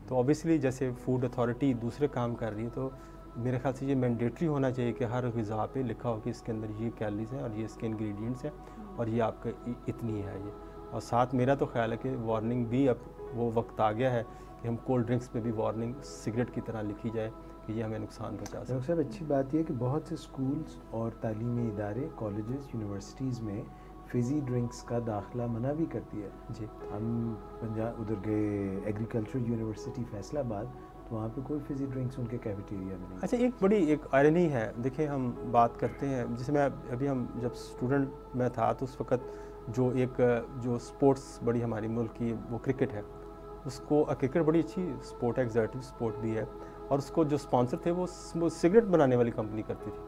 तो ऑब्वियसली जैसे फूड अथॉरिटी दूसरे काम कर रही है, तो मेरे ख्याल से ये मैंडेटरी होना चाहिए कि हर ग़िज़ा पे लिखा हो कि इसके अंदर ये कैलोरीज हैं और ये इसके इंग्रेडिएंट्स हैं और ये आपका इतनी है ये। और साथ मेरा तो ख्याल है कि वार्निंग भी अब वो वक्त आ गया है कि हम कोल्ड ड्रिंक्स पे भी वार्निंग सिगरेट की तरह लिखी जाए कि ये हमें नुकसान पहुँचा सकता है। डॉक्टर साहब, अच्छी बात यह कि बहुत से स्कूल्स और तालीमी इदारे, कॉलेजेस, यूनिवर्सिटीज़ में फ़िज़ी ड्रिंक्स का दाखिला मना भी कर दिया जी। हम पंजाब उधर गए एग्रीकल्चर यूनिवर्सिटी फैसलाबाद, तो वहाँ पे कोई फ़िज़ी ड्रिंक्स उनके कैफेटेरिया में नहीं। अच्छा, एक बड़ी एक आयरनी है, देखिए हम बात करते हैं, जैसे मैं अभी हम जब स्टूडेंट में था तो उस वक़्त जो स्पोर्ट्स बड़ी हमारी मुल्क की वो क्रिकेट है, उसको क्रिकेट बड़ी अच्छी स्पोर्ट है, एग्जर्टिव स्पोर्ट भी है, और उसको जो स्पॉन्सर थे वो सिगरेट बनाने वाली कंपनी करती थी,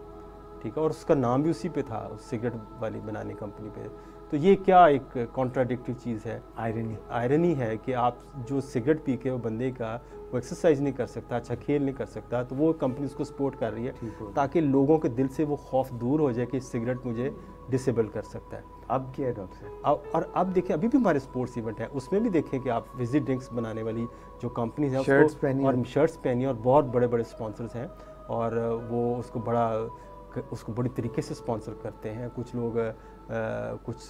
ठीक है, और उसका नाम भी उसी पे था, उस सिगरेट वाली बनाने कंपनी पे। तो ये क्या एक कॉन्ट्राडिक्टिव चीज़ है, आयरनी है कि आप जो सिगरेट पी के वो बंदे का वो एक्सरसाइज नहीं कर सकता, अच्छा खेल नहीं कर सकता, तो वो कंपनी उसको सपोर्ट कर रही है ताकि लोगों के दिल से वो खौफ दूर हो जाए कि सिगरेट मुझे डिसेबल कर सकता है। अब क्या है डॉक्टर साहब? और अब देखें, अभी भी हमारे स्पोर्ट्स इवेंट है, उसमें भी देखें कि आप फिज़ी ड्रिंक्स बनाने वाली जो कंपनीज हैं शर्ट्स पहनी और बहुत बड़े बड़े स्पॉन्सर्स हैं, और वो उसको बड़ी तरीके से स्पॉन्सर करते हैं। कुछ लोग कुछ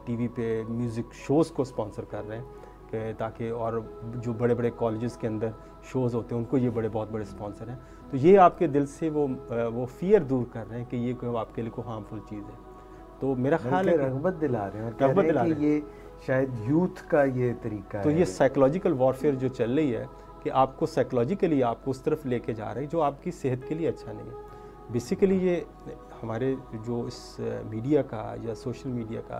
टीवी पे म्यूज़िक शोज़ को स्पॉन्सर कर रहे हैं कि ताकि, और जो बड़े बड़े कॉलेजेस के अंदर शोज़ होते हैं उनको ये बहुत बड़े स्पॉन्सर हैं। तो ये आपके दिल से वो फियर दूर कर रहे हैं कि ये कोई आपके लिए कोई हार्मफुल चीज़ है। तो मेरा ख्याल है रग़बत दिला रहे हैं, और रग़बत दिला रहे हैं कि ये शायद यूथ का ये तरीका है। तो ये साइकोलॉजिकल वॉरफेयर जो चल रही है कि आपको साइकोलॉजिकली आपको उस तरफ लेके जा रहे हैं जो आपकी सेहत के लिए अच्छा नहीं है। बेसिकली ये हमारे जो इस मीडिया का या सोशल मीडिया का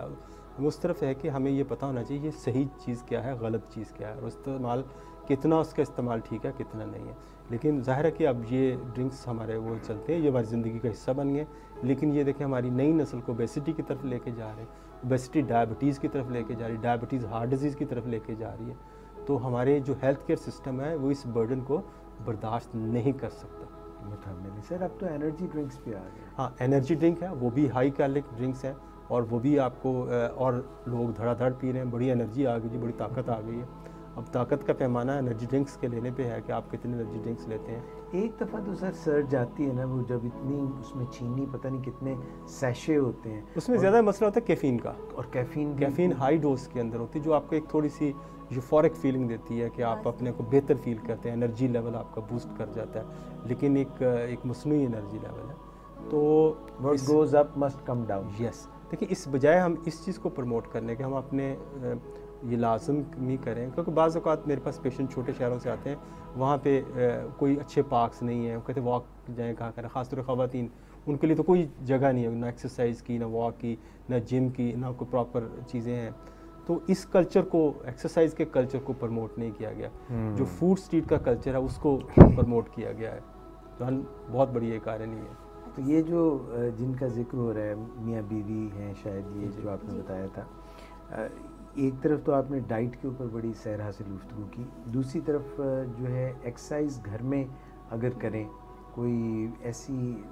वो उस तरफ है कि हमें ये पता होना चाहिए ये सही चीज़ क्या है, गलत चीज़ क्या है, और इस्तेमाल कितना, उसका इस्तेमाल ठीक है कितना नहीं है। लेकिन ज़ाहिर है कि अब ये ड्रिंक्स हमारे वो चलते हैं, ये हमारी ज़िंदगी का हिस्सा बन गए, लेकिन ये देखें हमारी नई नस्ल को ओबेसिटी की तरफ लेके जा रहे हैं, ओबेसिटी डायबिटीज़ की तरफ लेके जा रही है, डायबिटीज़ हार्ट डिजीज़ की तरफ लेके जा रही है। तो हमारे जो हेल्थ केयर सिस्टम है वो इस बर्डन को बर्दाश्त नहीं कर सकता। सर, अब तो एनर्जी ड्रिंक्स भी आ गए। हाँ, एनर्जी ड्रिंक है, वो भी हाई कैलोरिक ड्रिंक्स हैं, और वो भी आपको और लोग धड़ाधड़ पी रहे हैं, बड़ी एनर्जी आ गई जी, बड़ी ताकत आ गई है। अब ताकत का पैमाना एनर्जी ड्रिंक्स के लेने पे है कि आप कितने एनर्जी ड्रिंक्स लेते हैं। एक दफ़ा तो सर सर्च जाती है ना, वो जब इतनी उसमें चीनी पता नहीं कितने सैशे होते हैं, उसमें ज़्यादा मसला होता है कैफ़ीन का, और कैफ़ीन हाई डोज के अंदर होती है, जो आपको एक थोड़ी सी यूफोरिक फीलिंग देती है कि आप अपने को बेहतर फील करते हैं, एनर्जी लेवल आपका बूस्ट कर जाता है, लेकिन एक मसनूई एनर्जी लेवल है। तो what goes up must come down. Yes, देखिए इस बजाय हम इस चीज़ को प्रमोट करने के हम अपने ये लाजम नहीं करें, क्योंकि बाज़ औक़ात मेरे पास पेशेंट छोटे शहरों से आते हैं, वहाँ पे कोई अच्छे पार्क्स नहीं है, वो कहते वॉक जाएँ कहाँ करें, ख़ासतौर पर ख़वातीन, उनके लिए तो कोई जगह नहीं है, ना एक्सरसाइज की, ना वॉक की, ना जिम की, ना कोई प्रॉपर चीज़ें हैं। तो इस कल्चर को, एक्सरसाइज के कल्चर को प्रमोट नहीं किया गया, जो फूड स्ट्रीट का कल्चर है उसको प्रमोट किया गया है, तो बहुत बड़ी एक कारण ही है। तो ये जो जिनका जिक्र हो रहा है, मियाँ बीवी हैं शायद, ये जो आपने बताया था, एक तरफ तो आपने डाइट के ऊपर बड़ी सैर हासिल गुफ्तगू की, दूसरी तरफ जो है एक्सरसाइज घर में अगर करें, कोई ऐसी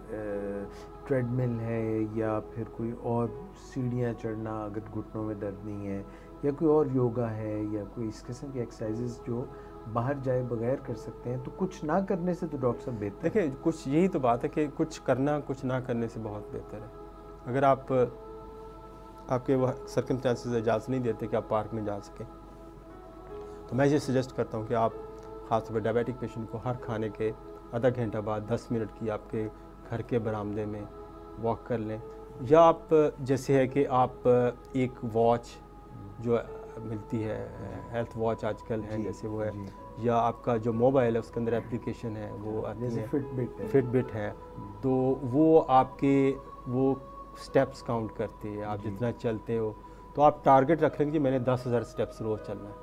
ट्रेडमिल है या फिर कोई और सीढ़ियाँ चढ़ना अगर घुटनों में दर्द नहीं है, या कोई और योगा है या कोई इस किस्म की एक्सरसाइजेज जो बाहर जाए बगैर कर सकते हैं, तो कुछ ना करने से तो डॉक्टर साहब बेहतर। देखिए कुछ यही तो बात है कि कुछ करना कुछ ना करने से बहुत बेहतर है। अगर आपके वह सर्कमस्टेंसेस इजाज़त नहीं देते कि आप पार्क में जा सकें, तो मैं ये सजेस्ट करता हूँ कि आप ख़ासतौर पर डायबिटिक पेशेंट को हर खाने के आधा घंटा बाद 10 मिनट की आपके घर के बरामदे में वॉक कर लें, या आप जैसे है कि आप एक वॉच जो मिलती है, हेल्थ वॉच आजकल है जैसे वो है, या आपका जो मोबाइल है उसके अंदर एप्लीकेशन है वो आती है, फिटबिट है, तो वो आपके वो स्टेप्स काउंट करती है, आप जितना चलते हो, तो आप टारगेट रख लेंगे मैंने 10,000 स्टेप्स रोज़ चलना है,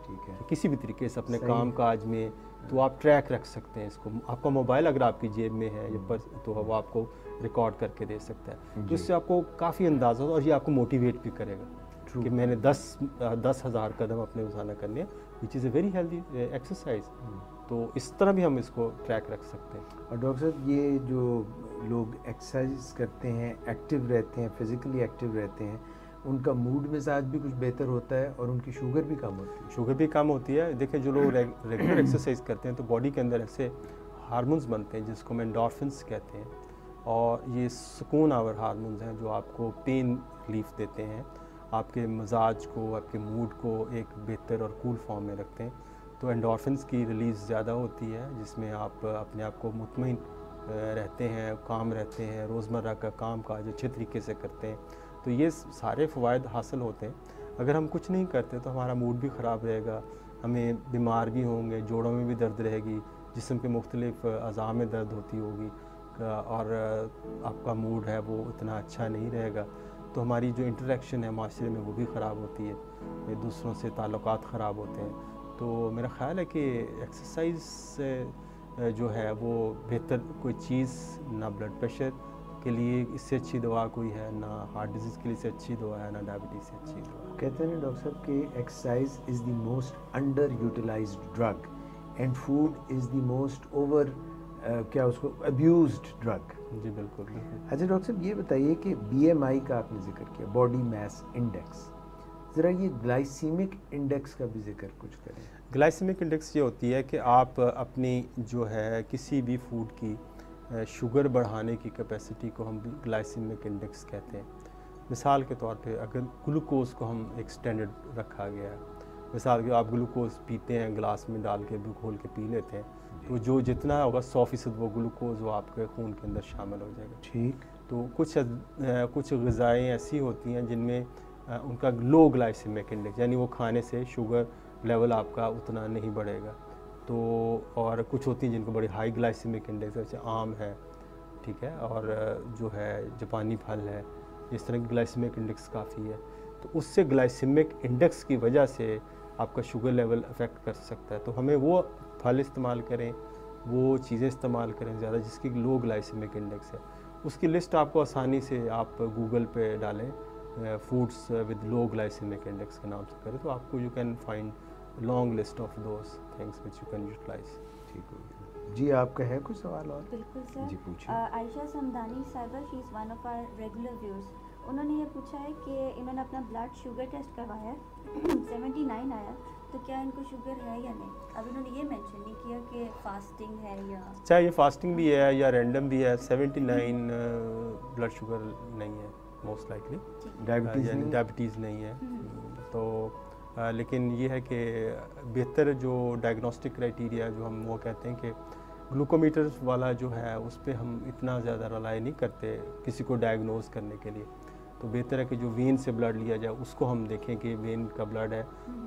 ठीक है, किसी भी तरीके से अपने काम काज में, तो आप ट्रैक रख सकते हैं इसको। आपका मोबाइल अगर आपकी जेब में है या पर, तो वो आपको रिकॉर्ड करके दे सकता है, जिससे आपको काफ़ी अंदाज़ा हो और ये आपको मोटिवेट भी करेगा कि मैंने 10,000 कदम अपने रोज़ाना करने हैं, which is a very healthy exercise. तो इस तरह भी हम इसको ट्रैक रख सकते हैं। और डॉक्टर साहब ये जो लोग एक्सरसाइज करते हैं, एक्टिव रहते हैं, फिज़िकली एक्टिव रहते हैं, उनका मूड मिजाज भी कुछ बेहतर होता है और उनकी शुगर भी कम होती है। शुगर भी कम होती है। देखिए जो लोग रेगुलर एक्सरसाइज करते हैं तो बॉडी के अंदर ऐसे हार्मोन्स बनते हैं जिसको हम एंडोर्फिन्स कहते हैं, और ये सुकून आवर हार्मोन्स हैं जो आपको पेन रिलीफ देते हैं, आपके मिजाज को, आपके मूड को एक बेहतर और कूल फॉर्म में रखते हैं। तो एंडोर्फिन्स की रिलीज़ ज़्यादा होती है जिसमें आप अपने आप को मुतमईन रहते हैं, काम रहते हैं, रोज़मर्रा का काम काज अच्छे तरीके से करते हैं। तो ये सारे फ़वाइद हासिल होते हैं। अगर हम कुछ नहीं करते तो हमारा मूड भी ख़राब रहेगा, हमें बीमार भी होंगे, जोड़ों में भी दर्द रहेगी, जिस्म के मुख्तलिफ अज़ा में दर्द होती होगी, और आपका मूड है वो इतना अच्छा नहीं रहेगा। तो हमारी जो इंटरेक्शन है माशरे में वो भी ख़राब होती है, दूसरों से ताल्लुकात ख़राब होते हैं। तो मेरा ख़्याल है कि एक्सरसाइज से जो है वो बेहतर कोई चीज़ ना ब्लड प्रेशर के लिए इससे अच्छी दवा कोई है, ना हार्ट डिजीज़ के लिए इससे अच्छी दवा है, ना डायबिटीज़ से अच्छी दवा। कहते हैं डॉक्टर साहब कि exercise is the most underutilized drug and food is the most over क्या उसको अब्यूज्ड ड्रग। जी बिल्कुल बिल्कुल। अच्छा डॉक्टर साहब ये बताइए कि BMI का आपने जिक्र किया, बॉडी मास इंडेक्स, ज़रा ये ग्लाइसीमिक इंडेक्स का भी जिक्र कुछ करें। ग्लाइसीमिक इंडेक्स ये होती है कि आप अपनी जो है किसी भी फूड की शुगर बढ़ाने की कैपेसिटी को हम ग्लाइसीमिक इंडेक्स कहते हैं। मिसाल के तौर पे अगर ग्लूकोज़ को हम एक स्टैंडर्ड रखा गया है, मिसाल के आप ग्लूकोज़ पीते हैं, ग्लास में डाल के घोल के पी लेते हैं, तो जो जितना होगा 100% वो ग्लूकोज़ वो आपके खून के अंदर शामिल हो जाएगा। ठीक। तो कुछ ग़िज़ाएँ ऐसी होती हैं जिनमें उनका लो ग्लाइसीमिक इंडेक्स, यानी वो खाने से शुगर लेवल आपका उतना नहीं बढ़ेगा। तो और कुछ होती हैं जिनको बड़ी हाई ग्लाइसीमिक इंडेक्स, जैसे आम है, ठीक है, और जो है जापानी फल है, इस तरह की ग्लाइसीमिक इंडेक्स काफ़ी है। तो उससे ग्लाइसीमिक इंडेक्स की वजह से आपका शुगर लेवल अफेक्ट कर सकता है। तो हमें वो फल इस्तेमाल करें, वो चीज़ें इस्तेमाल करें ज़्यादा जिसकी लो ग्लाइसीमिक इंडेक्स है। उसकी लिस्ट आपको आसानी से आप गूगल पे डालें, foods with low glycemic index के नाम से करें, तो आपको you can find long list of those things which you can utilize. ठीक हो गया जी। आपका है कुछ सवाल और? बिल्कुल सर जी पूछिए। आयशा समदानी साहिबा, she is one of our regular viewers. उन्होंने ये पूछा है कि इन्होंने अपना ब्लड शुगर टेस्ट करवाया है 79 आया, तो क्या इनको शुगर है या नहीं? अब इन्होंने ये मेंशन नहीं किया कि फास्टिंग है या, चाहे ये फास्टिंग भी है या रैंडम भी है, 79 ब्लड शुगर नहीं है मोस्ट लाइकली, डायबिटीज़ नहीं है। तो लेकिन ये है कि बेहतर जो डायग्नोस्टिक क्राइटेरिया जो हम वो कहते हैं कि ग्लूकोमीटर वाला जो है उस पर हम इतना ज़्यादा रिलाई नहीं करते किसी को डायग्नोज करने के लिए। तो बेहतर है कि जो वेन से ब्लड लिया जाए उसको हम देखें कि वेन का ब्लड है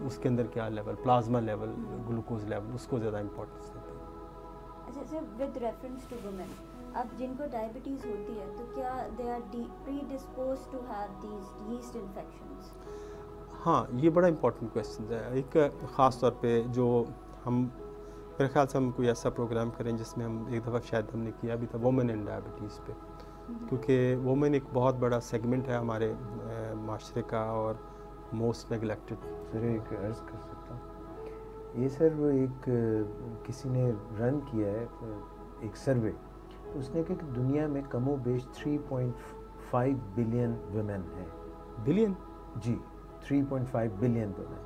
उसके अंदर क्या level, plasma level, glucose level, उसको ज़्यादा इंपॉर्टेंस देते हैं। अच्छा sir, with reference to women, अब जिनको डायबिटीज़ होती है तो क्या they are predisposed to have these yeast infections? हाँ, ये बड़ा इंपॉर्टेंट क्वेश्चन है। एक ख़ास तौर पे जो हम, मेरे ख्याल से हम कोई ऐसा प्रोग्राम करें जिसमें हम एक दफ़ा शायद हमने किया भी था वुमेन इन डायबिटीज़ पे, क्योंकि वुमेन एक बहुत बड़ा सेगमेंट है हमारे माशरे का, और मोस्ट नेग्लेक्टेड। सर एक अर्ज़ कर सकता हूँ, ये सर वो एक किसी ने रन किया है एक सर्वे, तो उसने कहा कि दुनिया में कमो बेश 3.5 बिलियन वुमेन है। बिलियन? जी 3.5 बिलियन वुमेन,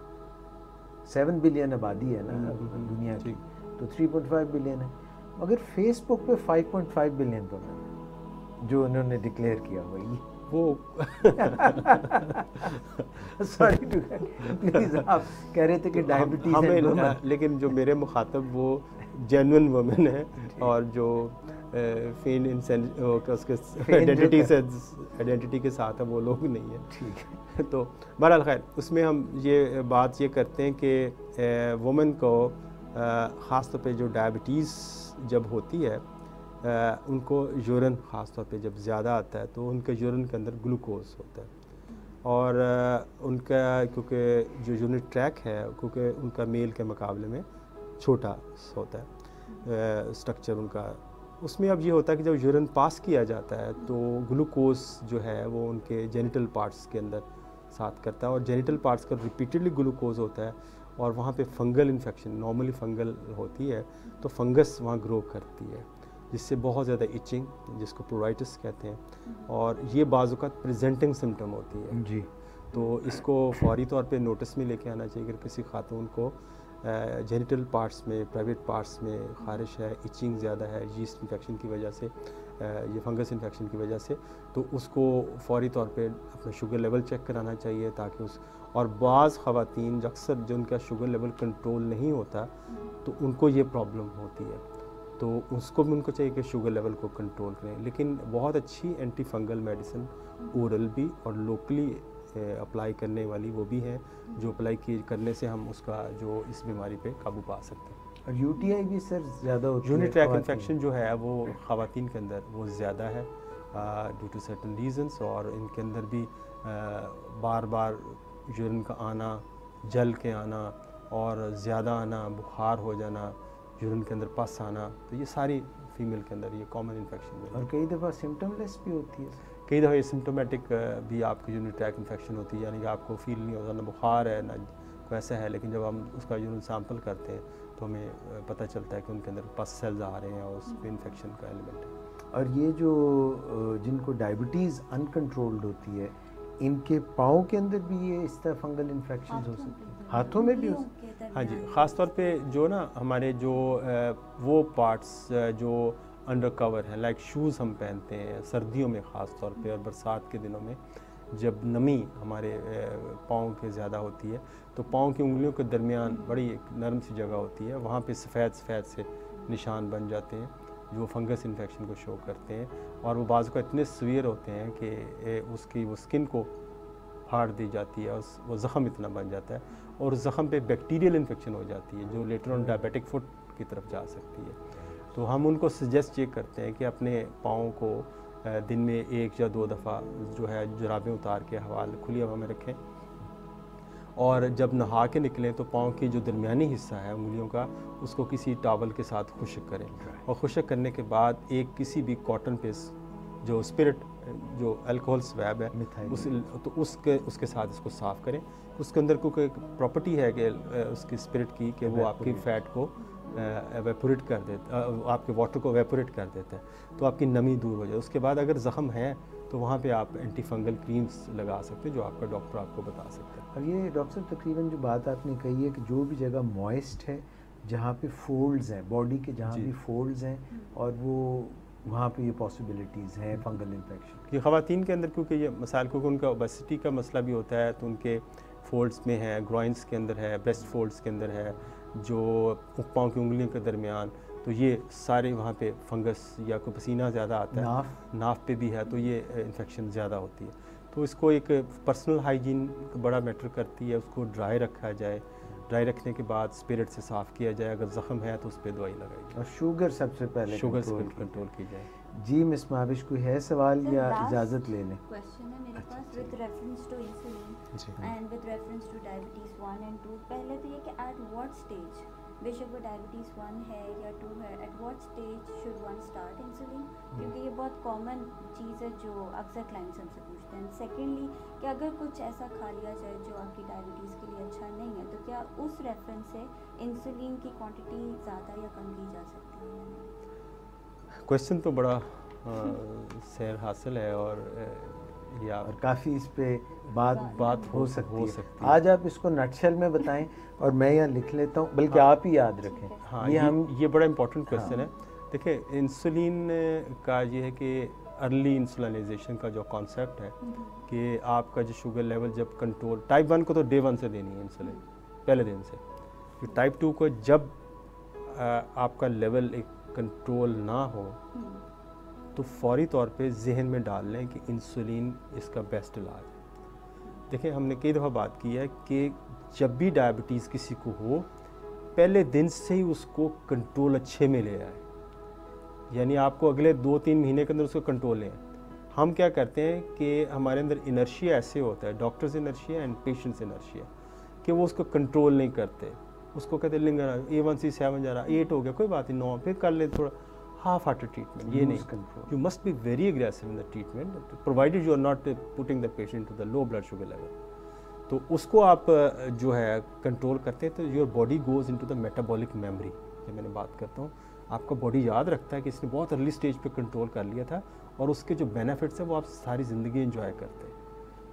7 बिलियन आबादी है ना दुनिया की, तो 3.5 बिलियन है। मगर फेसबुक पे 5.5 बिलियन वुमेन है जो उन्होंने डिक्लेयर किया हुआ है। वो सॉरी टू प्लीज, आप कह रहे थे कि डायबिटीज हमें, लेकिन जो मेरे मुखातब वो जेन्युइन वुमेन है और जो फेन उसके आइडेंटिटी के साथ है वो लोग नहीं है। ठीक है। तो बहरहाल खैर, उसमें हम ये बात ये करते हैं कि वुमेन को ख़ास तौर पे जो डायबिटीज़ जब होती है उनको यूरिन ख़ास तौर पे जब ज़्यादा आता है तो उनके यूरिन के अंदर ग्लूकोज होता है, और उनका क्योंकि जो यूरिनरी ट्रैक है क्योंकि उनका मेल के मुकाबले में छोटा होता है स्ट्रक्चर उनका, उसमें अब ये होता है कि जब यूरिन पास किया जाता है तो ग्लूकोज जो है वो उनके जेनिटल पार्ट्स के अंदर साथ करता है, और जेनिटल पार्ट्स का रिपीटेडली ग्लूकोज होता है और वहाँ पे फंगल इन्फेक्शन, नॉर्मली फंगल होती है तो फंगस वहाँ ग्रो करती है जिससे बहुत ज़्यादा इचिंग, जिसको प्रोराइटिस कहते हैं, और ये बाज़-औक़ात प्रेजेंटिंग सिम्टम होती है जी। तो इसको फौरी तौर पे नोटिस में लेके आना चाहिए। अगर किसी खातून को जेनिटल पार्ट्स में, प्राइवेट पार्ट्स में ख़ारिश है, इचिंग ज़्यादा है यीस्ट इन्फेक्शन की वजह से, ये फंगस इन्फेक्शन की वजह से, तो उसको फौरी तौर पे अपना शुगर लेवल चेक कराना चाहिए ताकि उस, और बाज़ ख़वातीन अक्सर जो उनका शुगर लेवल कंट्रोल नहीं होता तो उनको ये प्रॉब्लम होती है, तो उसको भी उनको चाहिए कि शुगर लेवल को कंट्रोल करें। लेकिन बहुत अच्छी एंटी फंगल मेडिसिन ओरल भी और लोकली अप्लाई करने वाली वो भी है जो अप्लाई करने से हम उसका जो इस बीमारी पे काबू पा सकते हैं। और यूटीआई भी सर ज़्यादा होती है, यूरिनरी ट्रैक इन्फेक्शन जो है वो ख़वातीन के अंदर वो ज़्यादा है ड्यू टू सर्टन रीजंस, और इनके अंदर भी बार बार यूरिन का आना, जल के आना और ज़्यादा आना, बुखार हो जाना, यूरिन के अंदर पस आना, तो ये सारी फीमेल के अंदर ये कॉमन इन्फेक्शन है। और कई दफ़ा सिम्टमलेस भी होती है, कई दफ़ा सिम्टोमेटिक भी आपकी यूरिनरी ट्रैक इन्फेक्शन होती है, यानी कि आपको फील नहीं होता, ना बुखार है ना वैसा है, लेकिन जब हम उसका यूरिन सैंपल करते हैं तो हमें पता चलता है कि उनके अंदर पस सेल्स आ रहे हैं और उसमें इन्फेक्शन का एलिमेंट है। और ये जो जिनको डायबिटीज़ अनकंट्रोल्ड होती है इनके पाँव के अंदर भी ये इस तरह फंगल इन्फेक्शन हो सकते हैं, हाथों में भी हो सकते हैं। हाँ जी, ख़ास तौर पे जो ना हमारे जो वो पार्ट्स जो अंडर कवर हैं, लाइक शूज़ हम पहनते हैं सर्दियों में ख़ास तौर पे, और बरसात के दिनों में जब नमी हमारे पाँव के ज़्यादा होती है तो पाँव की उंगलियों के दरमियान बड़ी एक नरम सी जगह होती है, वहाँ पे सफ़ेद से निशान बन जाते हैं जो फंगस इन्फेक्शन को शो करते हैं, और वो बाज़ को इतने सीवियर होते हैं कि उसकी वो स्किन को फाड़ दी जाती है और वो ज़ख़म इतना बन जाता है, और ज़ख़म पे बैक्टीरियल इन्फेक्शन हो जाती है जो लेटर ऑन डायबिटिक फुट की तरफ जा सकती है। तो हम उनको सजेस्ट ये करते हैं कि अपने पाँव को दिन में 1 या 2 दफ़ा जो है जुराबें उतार के खुली हवा में रखें, और जब नहा के निकलें तो पाँव की जो दरमियानी हिस्सा है उंगलियों का उसको किसी टॉवल के साथ खुश्क करें, और खुश्क करने के बाद एक किसी भी कॉटन पे जो स्पिरिट जो अल्कोहल स्वैब है उसके साथ इसको साफ़ करें। उसके अंदर कोई प्रॉपर्टी है कि उसकी स्पिरिट की कि वो आपकी फ़ैट को एवेपोरेट कर देता, आपके वाटर को एवेपोरेट कर देता है, तो आपकी नमी दूर हो जाए। उसके बाद अगर ज़ख़म है तो वहाँ पे आप एंटी फंगल क्रीम्स लगा सकते हैं जो आपका डॉक्टर आपको बता सकता है। और ये डॉक्टर साहब तकरीबन जो बात आपने कही है कि जो भी जगह मॉइस्ट है, जहाँ पे फोल्ड्स हैं बॉडी के, जहाँ भी फोल्ड्स हैं, और वो वहाँ पे ये पॉसिबिलिटीज़ हैं फंगल इन्फेक्शन की। ख़वातीन के अंदर क्योंकि ये मसाइल, क्योंकि उनका ओबेसिटी का मसला भी होता है तो उनके फोल्ड्स में है, ग्रॉइंस के अंदर है, ब्रेस्ट फोल्ड्स के अंदर है, जो पाँव की उंगलियों के दरमियान, तो ये सारे वहाँ पे फंगस या कोई पसीना ज़्यादा आता है, नाफ पे भी है, तो ये इन्फेक्शन ज़्यादा होती है। तो इसको एक पर्सनल हाइजीन बड़ा मैटर करती है, उसको ड्राई रखा जाए, ड्राई रखने के बाद स्पिरिट से साफ़ किया जाए, अगर ज़ख़म है तो उस पर दवाई लगाई जाए, और शुगर सबसे पहले शुगर से कंट्रोल की जाए। जी मिस महाविश, कोई है सवाल या इजाज़त ले लें? क्वेश्चन है मेरे पास with reference to insulin and with reference to diabetes 1 and 2। पहले तो ये कि एट व्हाट स्टेज बेशक वो डायबिटीज़ 1 है या 2 है, at what stage should one start insulin, क्योंकि ये बहुत कॉमन चीज़ है जो अक्सर क्लाइंट्स हमसे पूछते हैं। सेकेंडली कि अगर कुछ ऐसा खा लिया जाए जो आपकी डायबिटीज़ के लिए अच्छा नहीं है, तो क्या उस रेफरेंस से इंसुलिन की क्वांटिटी ज़्यादा या कम की जा सकती है? क्वेश्चन तो बड़ा सैर हासिल है और और काफ़ी इस पे बात हो सकती है। है। आज आप इसको नटशेल में बताएं और मैं यहाँ लिख लेता हूँ, बल्कि आप ही याद रखें। हाँ, ये बड़ा इम्पोर्टेंट क्वेश्चन है। देखिए, इंसुलिन का ये है कि अर्ली इंसुलिनाइजेशन का जो कॉन्सेप्ट है कि आपका जो शुगर लेवल जब कंट्रोल, टाइप 1 को तो डे 1 से देनी है इंसुलिन, पहले दिन से। टाइप 2 को जब आपका लेवल एक कंट्रोल ना हो तो फौरी तौर पे जहन में डाल लें कि इंसुलिन इसका बेस्ट इलाज है। देखिए, हमने कई दफ़ा बात की है कि जब भी डायबिटीज़ किसी को हो, पहले दिन से ही उसको कंट्रोल अच्छे में ले आए, यानी आपको अगले 2-3 महीने के अंदर उसको कंट्रोल लें। हम क्या करते हैं कि हमारे अंदर इनर्शिया ऐसे होता है, doctors inertia and patients inertia, कि वो उसको कंट्रोल नहीं करते। उसको कहते हैं लिंगर A1C 7 जा रहा, 8 हो गया, कोई बात नहीं, 9 फिर कर ले, थोड़ा हाफ हार्टेड ट्रीटमेंट। ये नहीं, you must be very aggressive in the treatment, provided you are not putting the patient to the low blood sugar level. तो उसको आप जो है कंट्रोल करते हैं, तो your body goes into the metabolic memory. जब मैंने बात करता हूँ, आपका बॉडी याद रखता है कि इसने बहुत अर्ली स्टेज पे कंट्रोल कर लिया था, और उसके जो बेनिफिट्स हैं वो आप सारी ज़िंदगी एंजॉय करते हैं,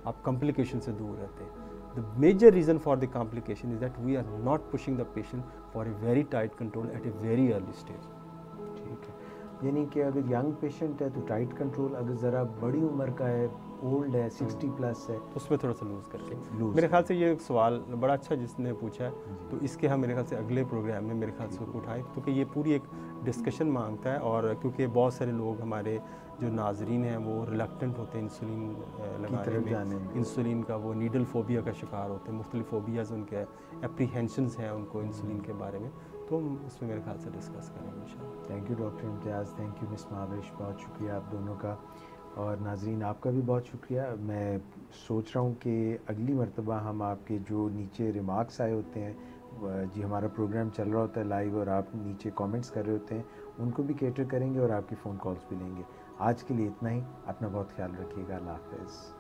आप कॉम्प्लिकेशन से दूर रहते हैं। The major reason for the complication is that we are not pushing the patient for a very tight control at a very early stage. ठीक है, यानी कि अगर यंग पेशेंट है तो टाइट कंट्रोल, अगर ज़रा बड़ी उम्र का है, ओल्ड है, 60 प्लस है, तो उसमें थोड़ा सा लूज़ करके। मेरे ख्याल से ये सवाल बड़ा अच्छा जिसने पूछा है, तो इसके हम मेरे ख्याल से अगले प्रोग्राम में मेरे ख्याल से उठाएं, क्योंकि ये पूरी एक डिस्कशन मांगता है। और क्योंकि बहुत सारे लोग हमारे जो नाजरीन हैं वो रिलक्टेंट होते हैं इंसुलिन लगाने में, इंसुलिन का वो नीडल फोबिया का शिकार होते हैं, मुख्तलिफ फोबियाज़ उनके एप्रीहेंशंस हैं उनको इंसुलिन के बारे में, तो हम इसमें मेरे ख्याल से डिस्कस करेंगे इंशाल्लाह। Thank you doctor Imtiaz, thank you miss Mahavish, बहुत शुक्रिया आप दोनों का, और नाजरीन आपका भी बहुत शुक्रिया। मैं सोच रहा हूँ कि अगली मरतबा हम आपके जो नीचे रिमार्क्स आए होते हैं, जी हमारा प्रोग्राम चल रहा होता है लाइव और आप नीचे कमेंट्स कर रहे होते हैं, उनको भी कैटर करेंगे और आपकी फ़ोन कॉल्स भी लेंगे। आज के लिए इतना ही, अपना बहुत ख्याल रखिएगा, अल्लाह हाफ़िज़।